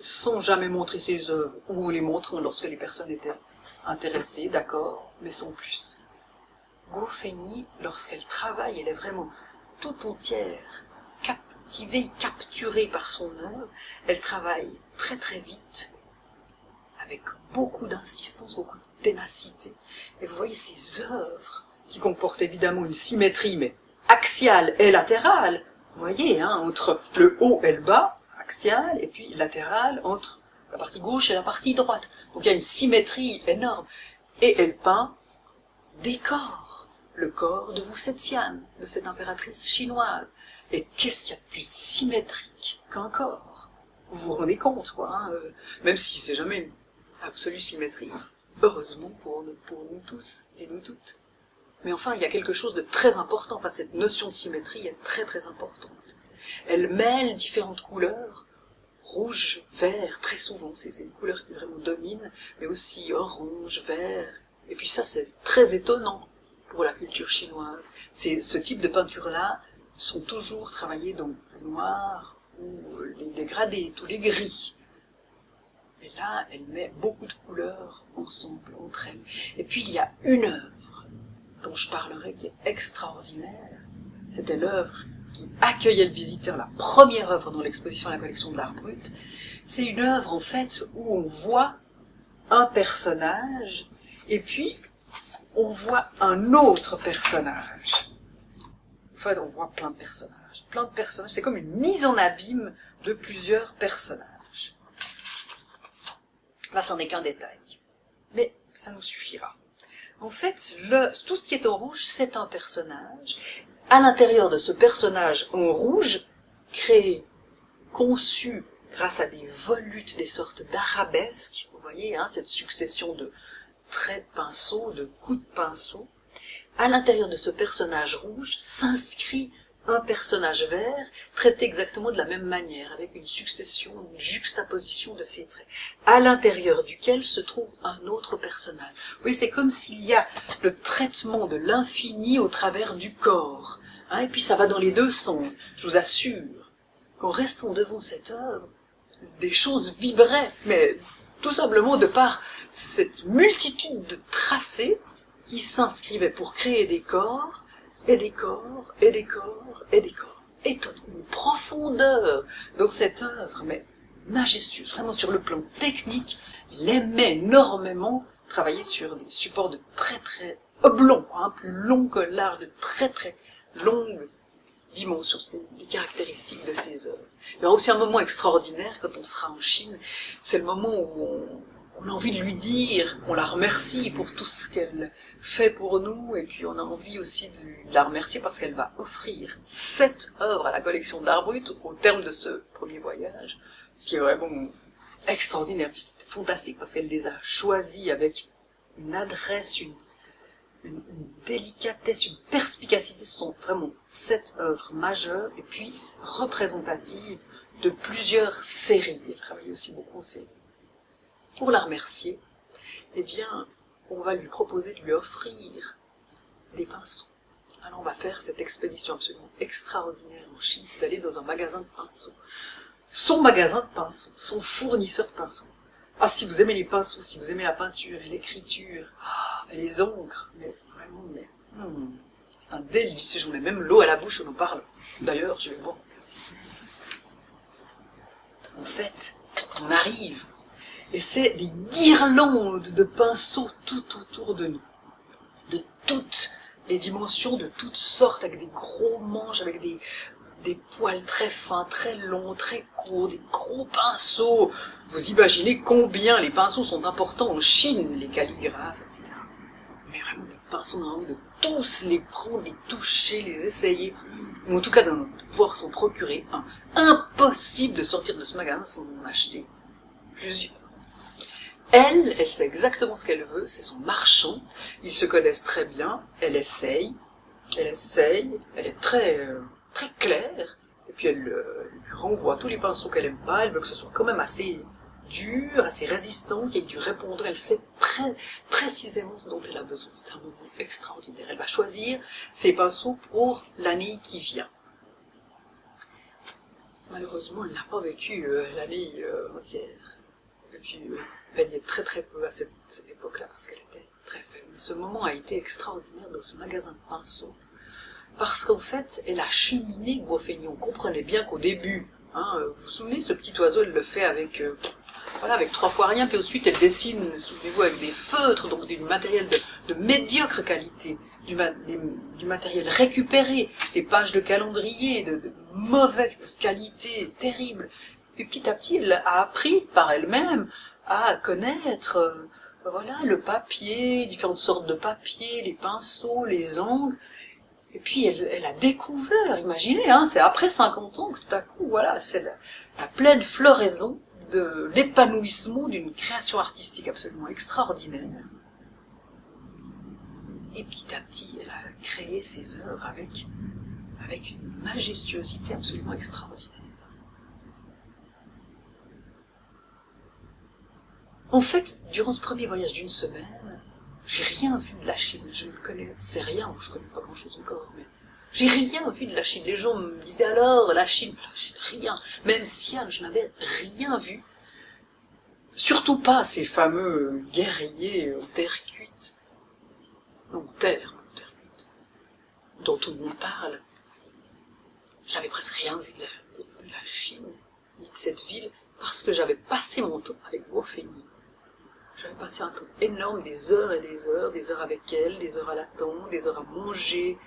sans jamais montrer ses œuvres, ou en les montrant lorsque les personnes étaient intéressées, d'accord, mais sans plus. Goffeny, lorsqu'elle travaille, elle est vraiment tout entière, capturée par son œuvre, elle travaille très très vite, avec beaucoup d'insistance, beaucoup de ténacité. Et vous voyez ces œuvres, qui comportent évidemment une symétrie, mais axiale et latérale, vous voyez, entre le haut et le bas, axiale, et puis latérale, entre la partie gauche et la partie droite. Donc il y a une symétrie énorme. Et elle peint des corps, le corps de Wucetsian, de cette impératrice chinoise. Et qu'est-ce qu'il y a de plus symétrique qu'un corps? Vous vous rendez compte, même si c'est jamais une absolue symétrie. heureusement pour nous tous et nous toutes. Mais enfin, il y a quelque chose de très important, enfin cette notion de symétrie est très très importante. Elle mêle différentes couleurs, rouge, vert, très souvent, c'est une couleur qui vraiment domine, mais aussi orange, vert, et puis ça c'est très étonnant pour la culture chinoise. Ce type de peinture-là sont toujours travaillés dans le noir, ou les dégradés, tous les gris. Et là, elle met beaucoup de couleurs ensemble, entre elles. Et puis il y a une œuvre dont je parlerai qui est extraordinaire. C'était l'œuvre qui accueillait le visiteur, la première œuvre dans l'exposition à la collection de l'art brut. C'est une œuvre en fait où on voit un personnage et puis on voit un autre personnage. En fait, on voit plein de personnages. C'est comme une mise en abîme de plusieurs personnages. Là, c'en est qu'un détail. Mais ça nous suffira. En fait, tout ce qui est en rouge, c'est un personnage. À l'intérieur de ce personnage en rouge, créé, conçu grâce à des volutes, des sortes d'arabesques, vous voyez, hein, cette succession de traits de pinceau, de coups de pinceau, à l'intérieur de ce personnage rouge s'inscrit un personnage vert, traité exactement de la même manière, avec une succession, une juxtaposition de ces traits, à l'intérieur duquel se trouve un autre personnage. Vous voyez, c'est comme s'il y a le traitement de l'infini au travers du corps, hein, et puis ça va dans les deux sens. Je vous assure qu'en restant devant cette œuvre, des choses vibraient, mais tout simplement de par cette multitude de tracés qui s'inscrivaient pour créer des corps, et des corps, et des corps, et des corps. Étonnant, une profondeur dans cette œuvre, mais majestueuse, vraiment sur le plan technique. Il aimait énormément travailler sur des supports de très très oblongs, hein, plus longs que larges, de très très longues dimensions. C'était des caractéristiques de ces œuvres. Il y aura aussi un moment extraordinaire quand on sera en Chine, c'est le moment où on a envie de lui dire qu'on la remercie pour tout ce qu'elle fait pour nous, et puis on a envie aussi de la remercier parce qu'elle va offrir 7 œuvres à la collection d'art brut au terme de ce premier voyage, ce qui est vraiment extraordinaire, puis c'est fantastique parce qu'elle les a choisis avec une adresse, une délicatesse, une perspicacité. Ce sont vraiment 7 œuvres majeures et puis représentatives de plusieurs séries. Elle travaille aussi beaucoup en séries. Pour la remercier, eh bien, on va lui proposer de lui offrir des pinceaux. Alors on va faire cette expédition absolument extraordinaire en Chine, c'est d'aller dans un magasin de pinceaux. Son magasin de pinceaux, son fournisseur de pinceaux. Ah, si vous aimez les pinceaux, si vous aimez la peinture et l'écriture, et les encres, mais vraiment, c'est un délice, j'en ai même l'eau à la bouche, on en parle. D'ailleurs, je vais boire. En fait, on arrive, et c'est des guirlandes de pinceaux tout autour de nous, de toutes les dimensions, de toutes sortes, avec des gros manches, avec des poils très fins, très longs, très courts, des gros pinceaux. Vous imaginez combien les pinceaux sont importants en Chine, les calligraphes, etc. Mais vraiment, les pinceaux, on a envie de tous les prendre, les toucher, les essayer, ou en tout cas de pouvoir s'en procurer un. Impossible de sortir de ce magasin sans en acheter plusieurs. Elle sait exactement ce qu'elle veut, c'est son marchand, ils se connaissent très bien, elle essaye, elle est très claire, et puis elle lui renvoie tous les pinceaux qu'elle aime pas, elle veut que ce soit quand même assez dur, assez résistant, qu'il y ait du répondre, elle sait précisément ce dont elle a besoin, c'est un moment extraordinaire, elle va choisir ses pinceaux pour l'année qui vient. Malheureusement, elle n'a pas vécu l'année entière, et puis elle peignait très très peu à cette époque-là, parce qu'elle était très faible. Mais ce moment a été extraordinaire dans ce magasin de pinceaux, parce qu'en fait, elle a cheminé Guo-Feignon. On comprenait bien qu'au début, vous vous souvenez, ce petit oiseau, elle le fait avec, avec 3 fois rien, puis ensuite elle dessine, souvenez-vous, avec des feutres, donc du matériel de médiocre qualité, du matériel récupéré, ces pages de calendrier, de mauvaise qualité, terrible. Et petit à petit, elle a appris par elle-même à connaître, le papier, différentes sortes de papier, les pinceaux, les encres. Et puis elle a découvert, imaginez, c'est après 50 ans que tout à coup, c'est la pleine floraison de l'épanouissement d'une création artistique absolument extraordinaire. Et petit à petit, elle a créé ses œuvres avec une majestuosité absolument extraordinaire. En fait, durant ce premier voyage d'une semaine, j'ai rien vu de la Chine. Je ne connaissais rien, je ne connais pas grand-chose encore, mais j'ai rien vu de la Chine. Les gens me disaient alors, la Chine, rien. Même Xi'an, je n'avais rien vu. Surtout pas ces fameux guerriers en terre cuite. Non, terre cuite. Dont tout le monde parle. Je n'avais presque rien vu de la Chine, ni de cette ville, parce que j'avais passé mon temps avec Guo Fengyi. J'avais passé un temps énorme, des heures et des heures avec elle, des heures à l'attendre, des heures à manger,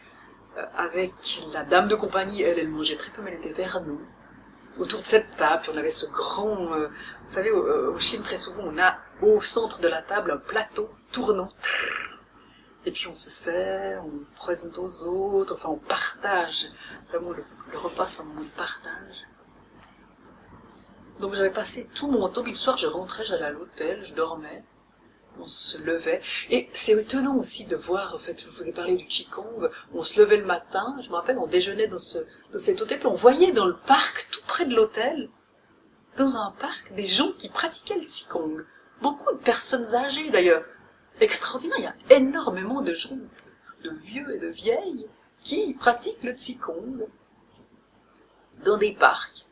avec la dame de compagnie. Elle mangeait très peu, mais elle était vers nous, autour de cette table, puis on avait ce grand... vous savez, au Chine, très souvent, on a au centre de la table un plateau tournant, et puis on se sert, on présente aux autres, enfin on partage, vraiment le repas c'est un moment de partage. Donc j'avais passé tout mon temps, puis le soir je rentrais, j'allais à l'hôtel, je dormais, on se levait. Et c'est étonnant aussi de voir, en fait, je vous ai parlé du Qigong, on se levait le matin, je me rappelle, on déjeunait dans cet hôtel, puis on voyait dans le parc, tout près de l'hôtel, dans un parc, des gens qui pratiquaient le Qigong. Beaucoup de personnes âgées d'ailleurs, extraordinaire, il y a énormément de gens, de vieux et de vieilles, qui pratiquent le Qigong dans des parcs.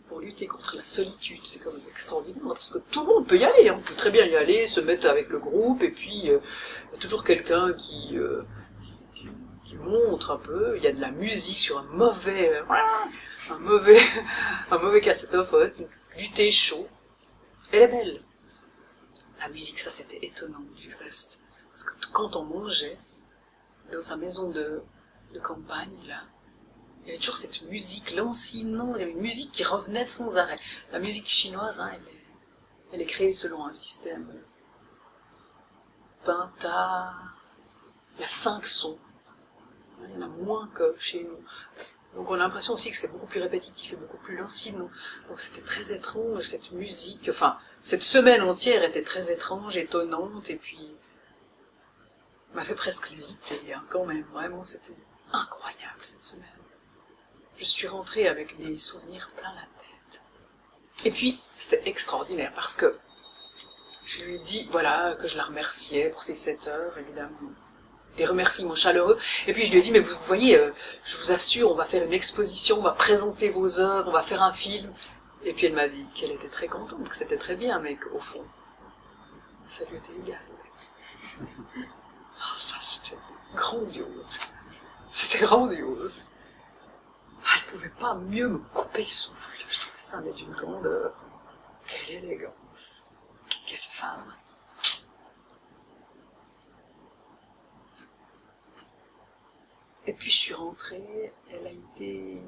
Pour lutter contre la solitude, c'est quand même extraordinaire, parce que tout le monde peut y aller, on peut très bien y aller, se mettre avec le groupe, et puis il y a toujours quelqu'un qui montre un peu, il y a de la musique sur un mauvais cassettophone, du thé chaud, elle est belle. La musique, ça c'était étonnant du reste, parce que quand on mangeait, dans sa maison de campagne, là, il y avait toujours cette musique lancinante, il y avait une musique qui revenait sans arrêt. La musique chinoise, hein, elle est créée selon un système penta. Il y a 5 sons. Il y en a moins que chez nous. Donc on a l'impression aussi que c'est beaucoup plus répétitif et beaucoup plus lancinant. Donc c'était très étrange, cette musique. Enfin, cette semaine entière était très étrange, étonnante, et puis m'a fait presque léviter, hein, quand même. Vraiment, c'était incroyable cette semaine. Je suis rentrée avec des souvenirs plein la tête. Et puis, c'était extraordinaire parce que je lui ai dit, voilà, que je la remerciais pour ces 7 heures, évidemment. Des remerciements chaleureux. Et puis je lui ai dit, mais vous voyez, je vous assure, on va faire une exposition, on va présenter vos œuvres, on va faire un film. Et puis elle m'a dit qu'elle était très contente, que c'était très bien, mais qu'au fond, ça lui était égal. Oh, ça, c'était grandiose. C'était grandiose. Ah, elle ne pouvait pas mieux me couper le souffle. Je trouvais ça mais d'une grandeur. Quelle élégance. Quelle femme. Et puis je suis rentrée, elle a été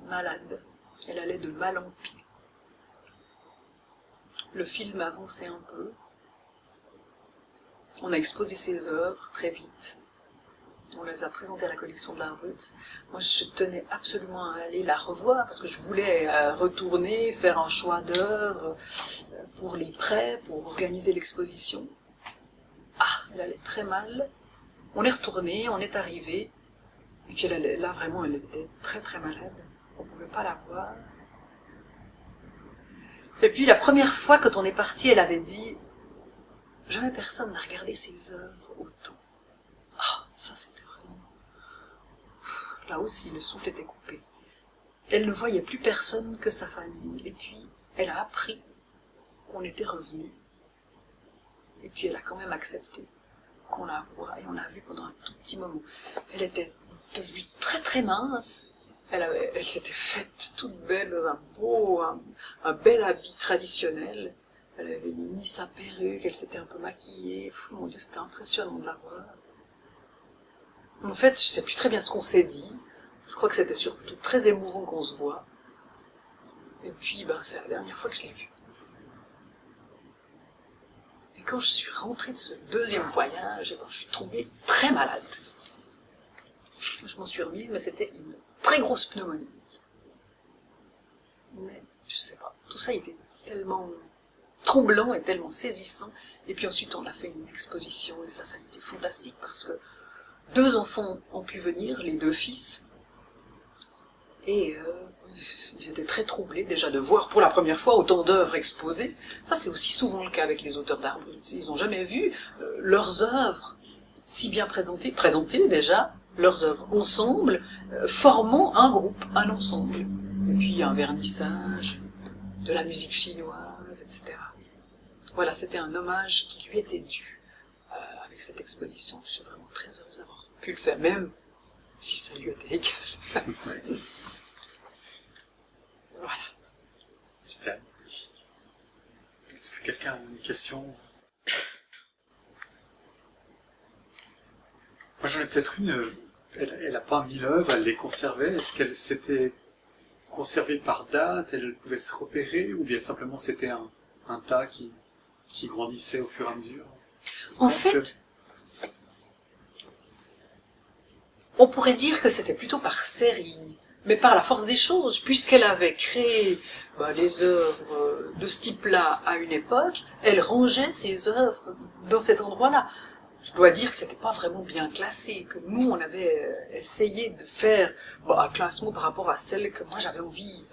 malade. Elle allait de mal en pis. Le film avançait un peu. On a exposé ses œuvres très vite. On les a présentées à la collection de l'Art Brut. Moi, je tenais absolument à aller la revoir parce que je voulais retourner, faire un choix d'œuvres pour les prêts, pour organiser l'exposition. Ah, elle allait très mal. On est retourné, on est arrivé. Et puis là, vraiment, elle était très très malade. On ne pouvait pas la voir. Et puis, la première fois, quand on est parti, elle avait dit « Jamais personne n'a regardé ses œuvres autant. » Ah, ça c'était vraiment... Là aussi, le souffle était coupé. Elle ne voyait plus personne que sa famille. Et puis, elle a appris qu'on était revenu. Et puis, elle a quand même accepté qu'on la voie. Et on l'a vue pendant un tout petit moment. Elle était devenue très très mince. Elle s'était faite toute belle dans un bel habit traditionnel. Elle avait mis sa perruque, elle s'était un peu maquillée. Mon Dieu, c'était impressionnant de la voir. En fait, je ne sais plus très bien ce qu'on s'est dit. Je crois que c'était surtout très émouvant qu'on se voit. Et puis, c'est la dernière fois que je l'ai vue. Et quand je suis rentrée de ce deuxième voyage, je suis tombée très malade. Je m'en suis remise, mais c'était une très grosse pneumonie. Mais, je sais pas. tout ça était tellement troublant et tellement saisissant. Et puis ensuite, on a fait une exposition, et ça a été fantastique, parce que 2 enfants ont pu venir, les 2 fils, et ils étaient très troublés, déjà, de voir pour la première fois autant d'œuvres exposées. Ça, c'est aussi souvent le cas avec les auteurs d'art brut. Ils n'ont jamais vu leurs œuvres si bien présentées déjà, leurs œuvres ensemble, formant un groupe, un ensemble. Et puis un vernissage, de la musique chinoise, etc. Voilà, c'était un hommage qui lui était dû avec cette exposition. Je suis vraiment très heureuse d'avoir pu le faire, même si ça lui était égal. Voilà. Super. Est-ce que quelqu'un a une question? Moi j'en ai peut-être une. Elle n'a pas mis l'œuvre, elle les conservait. Est-ce qu'elle s'était conservée par date, elle pouvait se repérer, ou bien simplement c'était un tas qui grandissait au fur et à mesure? En fait, on pourrait dire que c'était plutôt par série, mais par la force des choses, puisqu'elle avait créé les œuvres de ce type-là à une époque, elle rangeait ses œuvres dans cet endroit-là. Je dois dire que c'était pas vraiment bien classé, que nous on avait essayé de faire un classement par rapport à celle que moi j'avais envie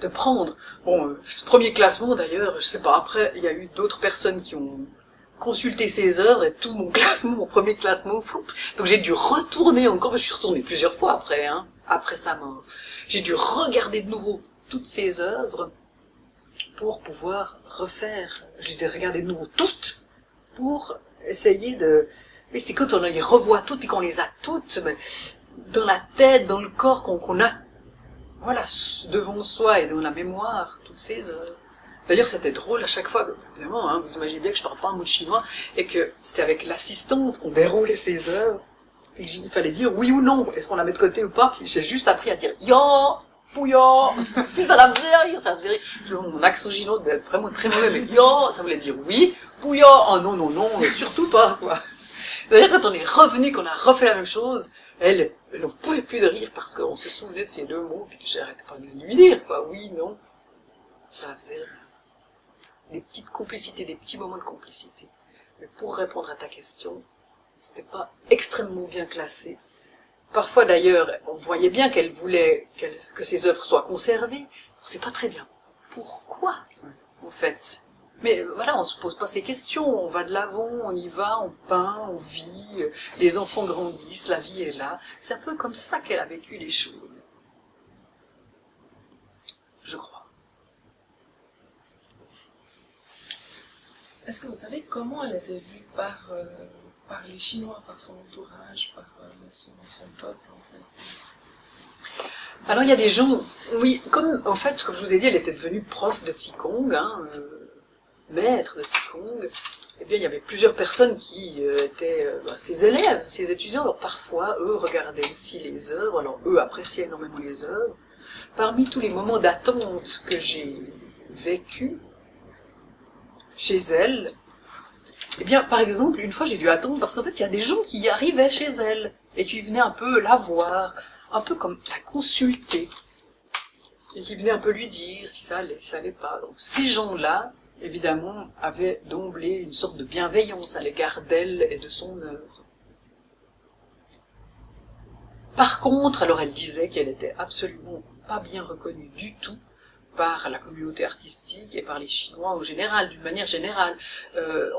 de prendre. Bon, ce premier classement d'ailleurs, je sais pas, après il y a eu d'autres personnes qui ont consulté ses œuvres et tout mon classement, mon premier classement, donc j'ai dû retourner encore, je suis retournée plusieurs fois après, après sa mort. J'ai dû regarder de nouveau toutes ses œuvres pour pouvoir refaire, je les ai regardées de nouveau toutes, pour essayer de... Et c'est quand on les revoit toutes, puis qu'on les a toutes, dans la tête, dans le corps, qu'on a, voilà, devant soi et dans la mémoire, toutes ces œuvres. D'ailleurs, c'était drôle à chaque fois, évidemment, vous imaginez bien que je parle pas un mot de chinois, et que c'était avec l'assistante qu'on déroulait ses œuvres, et qu'il fallait dire oui ou non, est-ce qu'on la met de côté ou pas, puis j'ai juste appris à dire « Yo !» Pouya, puis ça la faisait rire. Mon accent chinois devait être vraiment très mauvais, mais yo, ça voulait dire oui, pouya, oh non, surtout pas, quoi. D'ailleurs, quand on est revenu, qu'on a refait la même chose, elle n'en pouvait plus de rire parce qu'on se souvenait de ces 2 mots, puis que j'arrêtais pas de lui dire, quoi, oui, non. Ça la faisait rire. Des petites complicités, des petits moments de complicité. Mais pour répondre à ta question, c'était pas extrêmement bien classé. Parfois d'ailleurs, on voyait bien qu'elle voulait que ses œuvres soient conservées. On ne sait pas très bien pourquoi, en fait. Mais voilà, on ne se pose pas ces questions. On va de l'avant, on y va, on peint, on vit, les enfants grandissent, la vie est là. C'est un peu comme ça qu'elle a vécu les choses. Je crois. Est-ce que vous savez comment elle était vue par les Chinois, par son entourage, par son peuple, en fait? Alors il y a des gens, oui, comme je vous ai dit, elle était devenue prof de Qigong, maître de Qigong. Eh bien, il y avait plusieurs personnes qui étaient ses élèves, ses étudiants. Alors parfois, eux regardaient aussi les œuvres, alors eux appréciaient énormément les œuvres. Parmi tous les moments d'attente que j'ai vécus chez elle, eh bien, par exemple, une fois j'ai dû attendre parce qu'en fait, il y a des gens qui y arrivaient chez elle et qui venaient un peu la voir, un peu comme la consulter, et qui venaient un peu lui dire si ça allait pas. Donc, ces gens-là, évidemment, avaient d'emblée une sorte de bienveillance à l'égard d'elle et de son œuvre. Par contre, alors elle disait qu'elle était absolument pas bien reconnue du tout par la communauté artistique et par les Chinois en général, d'une manière générale.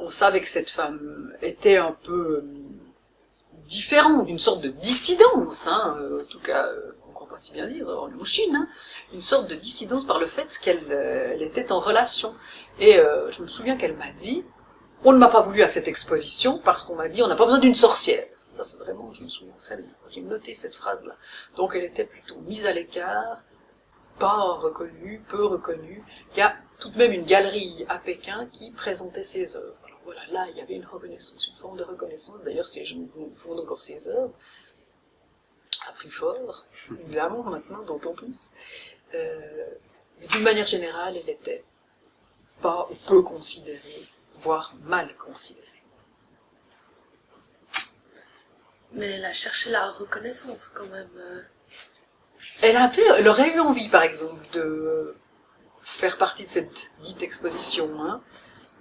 On savait que cette femme était un peu différente, d'une sorte de dissidence, en tout cas, on ne croit pas si bien dire, on est en Chine, une sorte de dissidence par le fait qu'elle elle était en relation. Et je me souviens qu'elle m'a dit, on ne m'a pas voulu à cette exposition parce qu'on m'a dit, on n'a pas besoin d'une sorcière. Ça c'est vraiment, je me souviens très bien, j'ai noté cette phrase-là. Donc elle était plutôt mise à l'écart, pas reconnue, peu reconnue. Il y a tout de même une galerie à Pékin qui présentait ses œuvres. Alors voilà, là, il y avait une reconnaissance, une forme de reconnaissance. D'ailleurs, ces gens font encore ses œuvres, à prix fort, évidemment, maintenant, d'autant plus. D'une manière générale, elle était pas ou peu considérée, voire mal considérée. Mais elle a cherché la reconnaissance, quand même. Elle aurait eu envie, par exemple, faire partie de cette dite exposition, hein,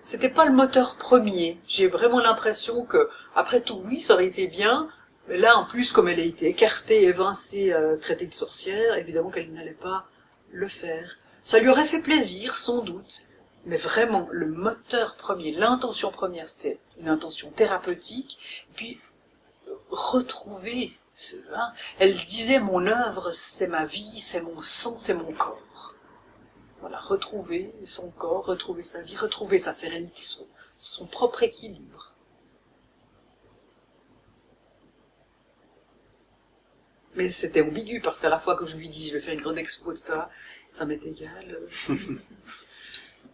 c'était pas le moteur premier. J'ai vraiment l'impression que, après tout, oui, ça aurait été bien, mais là, en plus, comme elle a été écartée, évincée, traitée de sorcière, évidemment qu'elle n'allait pas le faire. Ça lui aurait fait plaisir, sans doute, mais vraiment, le moteur premier, l'intention première, c'était une intention thérapeutique, et puis retrouver, hein, elle disait, mon œuvre, c'est ma vie, c'est mon sang, c'est mon corps. Voilà, retrouver son corps, retrouver sa vie, retrouver sa sérénité, son propre équilibre. Mais c'était ambigu, parce qu'à la fois que je lui dis, je vais faire une grande expo, etc., ça m'est égal.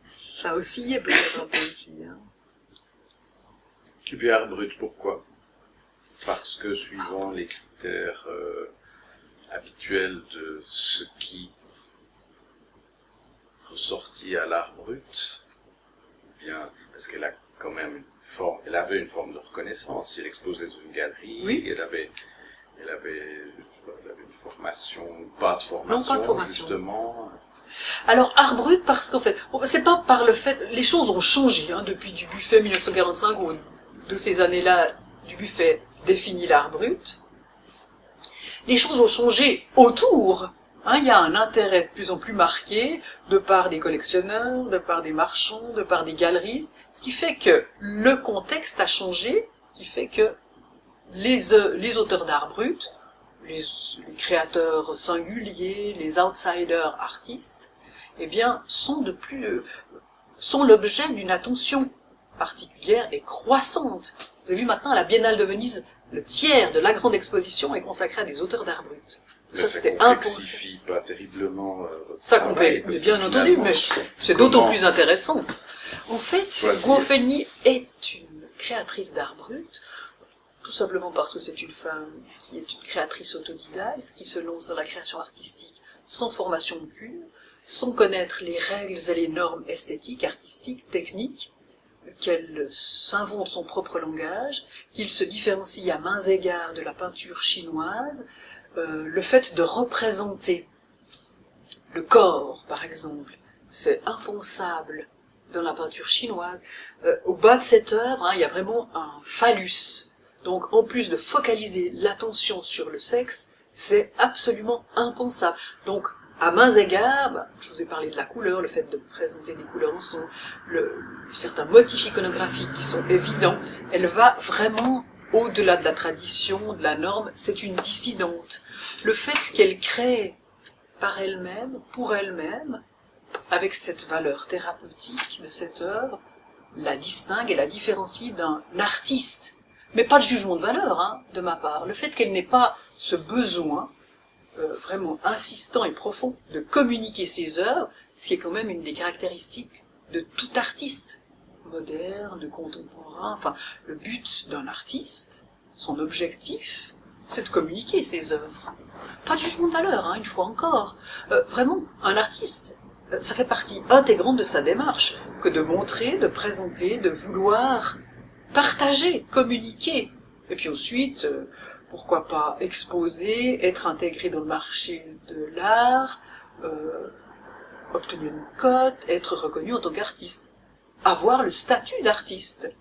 Ça oscillait peut-être un peu aussi. Hein. Et puis art brut, pourquoi? Parce que suivant les critères habituels de ce qui ressortit à l'art brut, bien, parce qu'elle a quand même une forme, elle avait une forme de reconnaissance, si elle exposait dans une galerie, oui. elle avait une formation, pas de formation, non, pas de formation. Justement. Alors, art brut, parce qu'en fait, c'est pas par le fait, les choses ont changé, hein, depuis Dubuffet 1945, où de ces années-là, Dubuffet définit l'art brut. Les choses ont changé autour. Hein, il y a un intérêt de plus en plus marqué, de part des collectionneurs, de part des marchands, de part des galeristes, ce qui fait que le contexte a changé, qui fait que les auteurs d'art brut, les créateurs singuliers, les outsiders artistes, eh bien, sont l'objet d'une attention particulière et croissante. Vous avez vu maintenant à la Biennale de Venise, le tiers de la grande exposition est consacré à des auteurs d'art brut. Ça c'était complexifie pas terriblement ça complexifie, bien entendu, mais c'est d'autant plus intéressant. En fait, Guo-Feini est une créatrice d'art brut, tout simplement parce que c'est une femme qui est une créatrice autodidacte, qui se lance dans la création artistique sans formation aucune, sans connaître les règles et les normes esthétiques, artistiques, techniques, qu'elle s'invente son propre langage, qu'il se différencie à mains égards de la peinture chinoise, le fait de représenter le corps, par exemple, c'est impensable dans la peinture chinoise. Au bas de cette œuvre, hein, il y a vraiment un phallus. Donc, en plus de focaliser l'attention sur le sexe, c'est absolument impensable. Donc, à mains égards, je vous ai parlé de la couleur, le fait de présenter des couleurs ensemble, certains motifs iconographiques qui sont évidents, elle va vraiment au-delà de la tradition, de la norme, c'est une dissidente. Le fait qu'elle crée par elle-même, pour elle-même, avec cette valeur thérapeutique de cette œuvre, la distingue et la différencie d'un artiste. Mais pas de jugement de valeur, hein, de ma part. Le fait qu'elle n'ait pas ce besoin, vraiment insistant et profond, de communiquer ses œuvres, ce qui est quand même une des caractéristiques de tout artiste, moderne, de contemporain, enfin, le but d'un artiste, son objectif, c'est de communiquer ses œuvres. Pas de jugement de valeur, hein, une fois encore. Vraiment, un artiste, ça fait partie intégrante de sa démarche, que de montrer, de présenter, de vouloir partager, communiquer. Et puis ensuite, pourquoi pas exposer, être intégré dans le marché de l'art, obtenir une cote, être reconnu en tant qu'artiste. Avoir le statut d'artiste.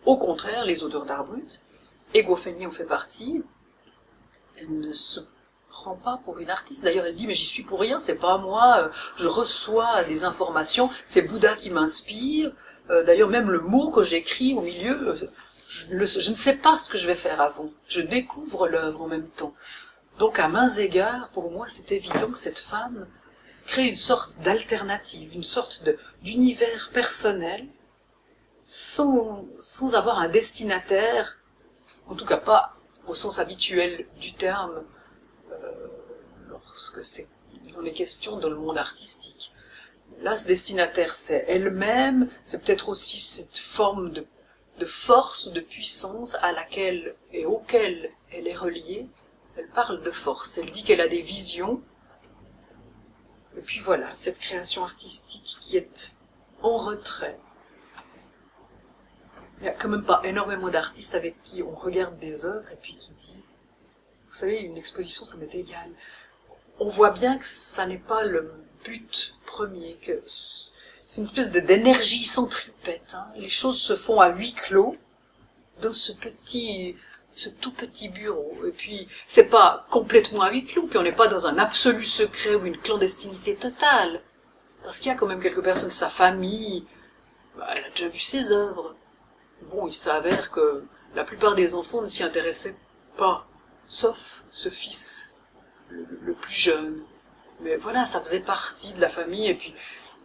Au contraire, les auteurs d'art brut, et Guo-Feini en fait partie, elle ne se prend pas pour une artiste. D'ailleurs, elle dit, mais j'y suis pour rien, c'est pas moi, je reçois des informations, c'est Bouddha qui m'inspire. D'ailleurs, même le mot que j'écris au milieu, je ne sais pas ce que je vais faire avant. Je découvre l'œuvre en même temps. Donc, à mains égards, pour moi, c'est évident que cette femme crée une sorte d'alternative, une sorte d'univers personnel, sans avoir un destinataire, en tout cas pas au sens habituel du terme, lorsque c'est dans les questions dans le monde artistique. Là, ce destinataire, c'est elle-même, c'est peut-être aussi cette forme de force, de puissance à laquelle et auquel elle est reliée. Elle parle de force, elle dit qu'elle a des visions. Et puis voilà, cette création artistique qui est en retrait. Il n'y a quand même pas énormément d'artistes avec qui on regarde des œuvres et puis qui dit, vous savez, une exposition, ça m'est égal. On voit bien que ça n'est pas but premier, que c'est une espèce d'énergie centripète. Hein. Les choses se font à huis clos dans ce tout petit bureau. Et puis, c'est pas complètement à huis clos, puis on n'est pas dans un absolu secret ou une clandestinité totale. Parce qu'il y a quand même quelques personnes de sa famille, elle a déjà vu ses œuvres. Bon, il s'avère que la plupart des enfants ne s'y intéressaient pas, sauf ce fils, le plus jeune. Mais voilà, ça faisait partie de la famille, et puis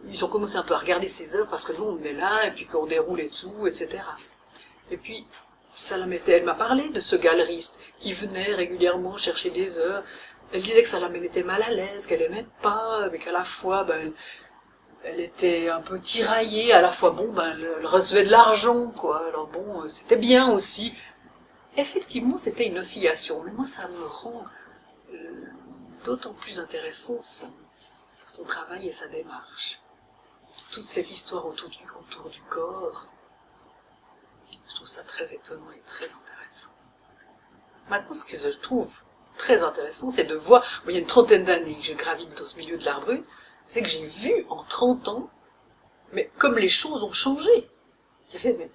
ils ont commencé un peu à regarder ses œuvres, parce que nous, on est là, et puis qu'on déroule et tout, etc. Et puis, elle m'a parlé de ce galeriste qui venait régulièrement chercher des œuvres. Elle disait que ça la mettait mal à l'aise, qu'elle aimait pas, mais qu'à la fois, elle était un peu tiraillée, à la fois, elle recevait de l'argent, quoi. Alors bon, c'était bien aussi. Effectivement, c'était une oscillation, mais moi, ça me rend d'autant plus intéressant son travail et sa démarche. Toute cette histoire autour du corps, je trouve ça très étonnant et très intéressant. Maintenant, ce que je trouve très intéressant, c'est de voir, il y a une trentaine d'années que je gravite dans ce milieu de l'art brut, c'est que j'ai vu en 30 ans, mais comme les choses ont changé.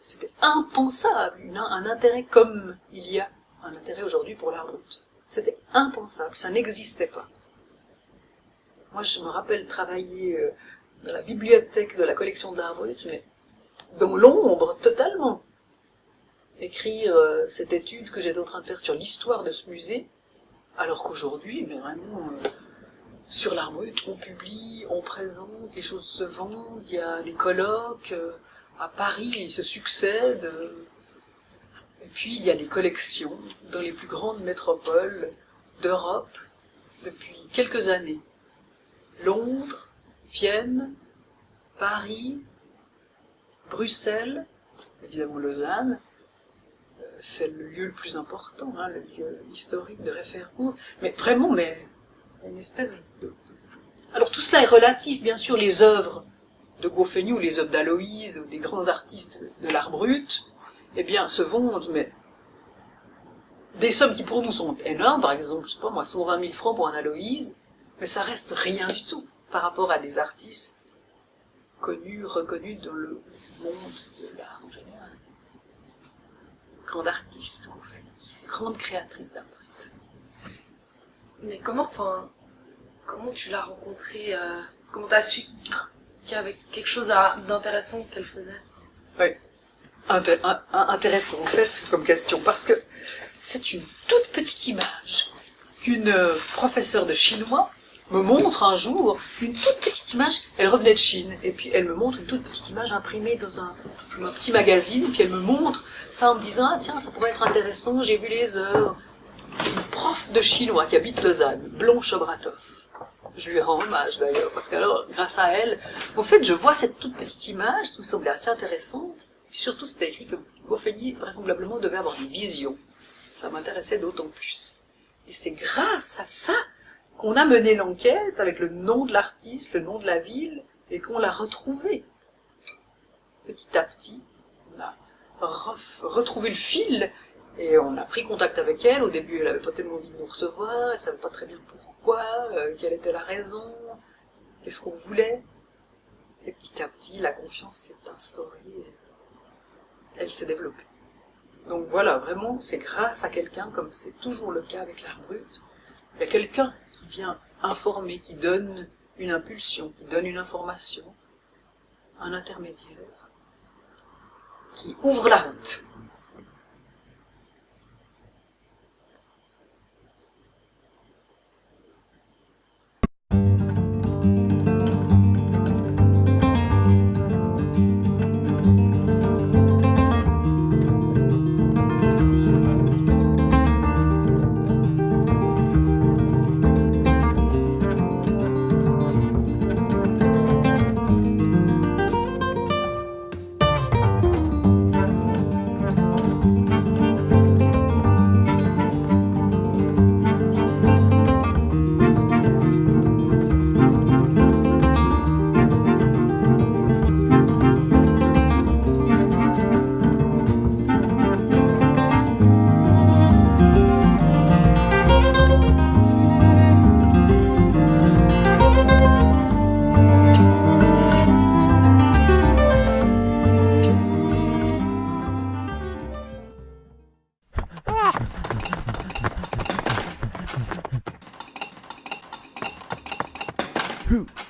C'était impensable, un intérêt comme il y a un intérêt aujourd'hui pour l'art brut. C'était impensable, ça n'existait pas. Moi, je me rappelle travailler dans la bibliothèque de la collection d'art brut, mais dans l'ombre, totalement. Écrire cette étude que j'étais en train de faire sur l'histoire de ce musée, alors qu'aujourd'hui, mais vraiment, sur l'art brut, on publie, on présente, les choses se vendent, il y a des colloques, à Paris, ils se succèdent, et puis il y a des collections dans les plus grandes métropoles d'Europe depuis quelques années. Londres, Vienne, Paris, Bruxelles, évidemment Lausanne, c'est le lieu le plus important, hein, le lieu historique de référence, mais vraiment, une espèce de... Alors tout cela est relatif, bien sûr, les œuvres de Goffegny ou les œuvres d'Aloïse ou des grands artistes de l'art brut, eh bien, se vendent, mais des sommes qui pour nous sont énormes, par exemple, je sais pas moi, 120 000 francs pour un Aloïse, mais ça reste rien du tout par rapport à des artistes connus, reconnus dans le monde de l'art en général. Grande artiste, Goffegny, grande créatrice d'art brut. Mais comment tu l'as rencontrée, comment t'as su qu'il y avait quelque chose d'intéressant qu'elle faisait? Oui, intéressant en fait comme question, parce que c'est une toute petite image qu'une professeure de chinois me montre un jour, une toute petite image, elle revenait de Chine, et puis elle me montre une toute petite image imprimée dans un petit magazine, et puis elle me montre ça en me disant, ah tiens, ça pourrait être intéressant, j'ai vu les œuvres. Une prof de chinois qui habite Lausanne, Blanche Obratov. Je lui rends hommage d'ailleurs, parce qu'alors, grâce à elle, en fait, je vois cette toute petite image qui me semblait assez intéressante, et surtout c'était écrit que Goffegny, vraisemblablement, devait avoir des visions. Ça m'intéressait d'autant plus. Et c'est grâce à ça qu'on a mené l'enquête avec le nom de l'artiste, le nom de la ville, et qu'on l'a retrouvé. Petit à petit, on a retrouvé le fil, et on a pris contact avec elle. Au début, elle n'avait pas tellement envie de nous recevoir, elle savait pas très bien pourquoi, quelle était la raison, qu'est-ce qu'on voulait. Et petit à petit, la confiance s'est instaurée, et elle s'est développée. Donc voilà, vraiment, c'est grâce à quelqu'un, comme c'est toujours le cas avec l'art brut, il y a quelqu'un qui vient informer, qui donne une impulsion, qui donne une information, un intermédiaire, qui ouvre la route. Hoot.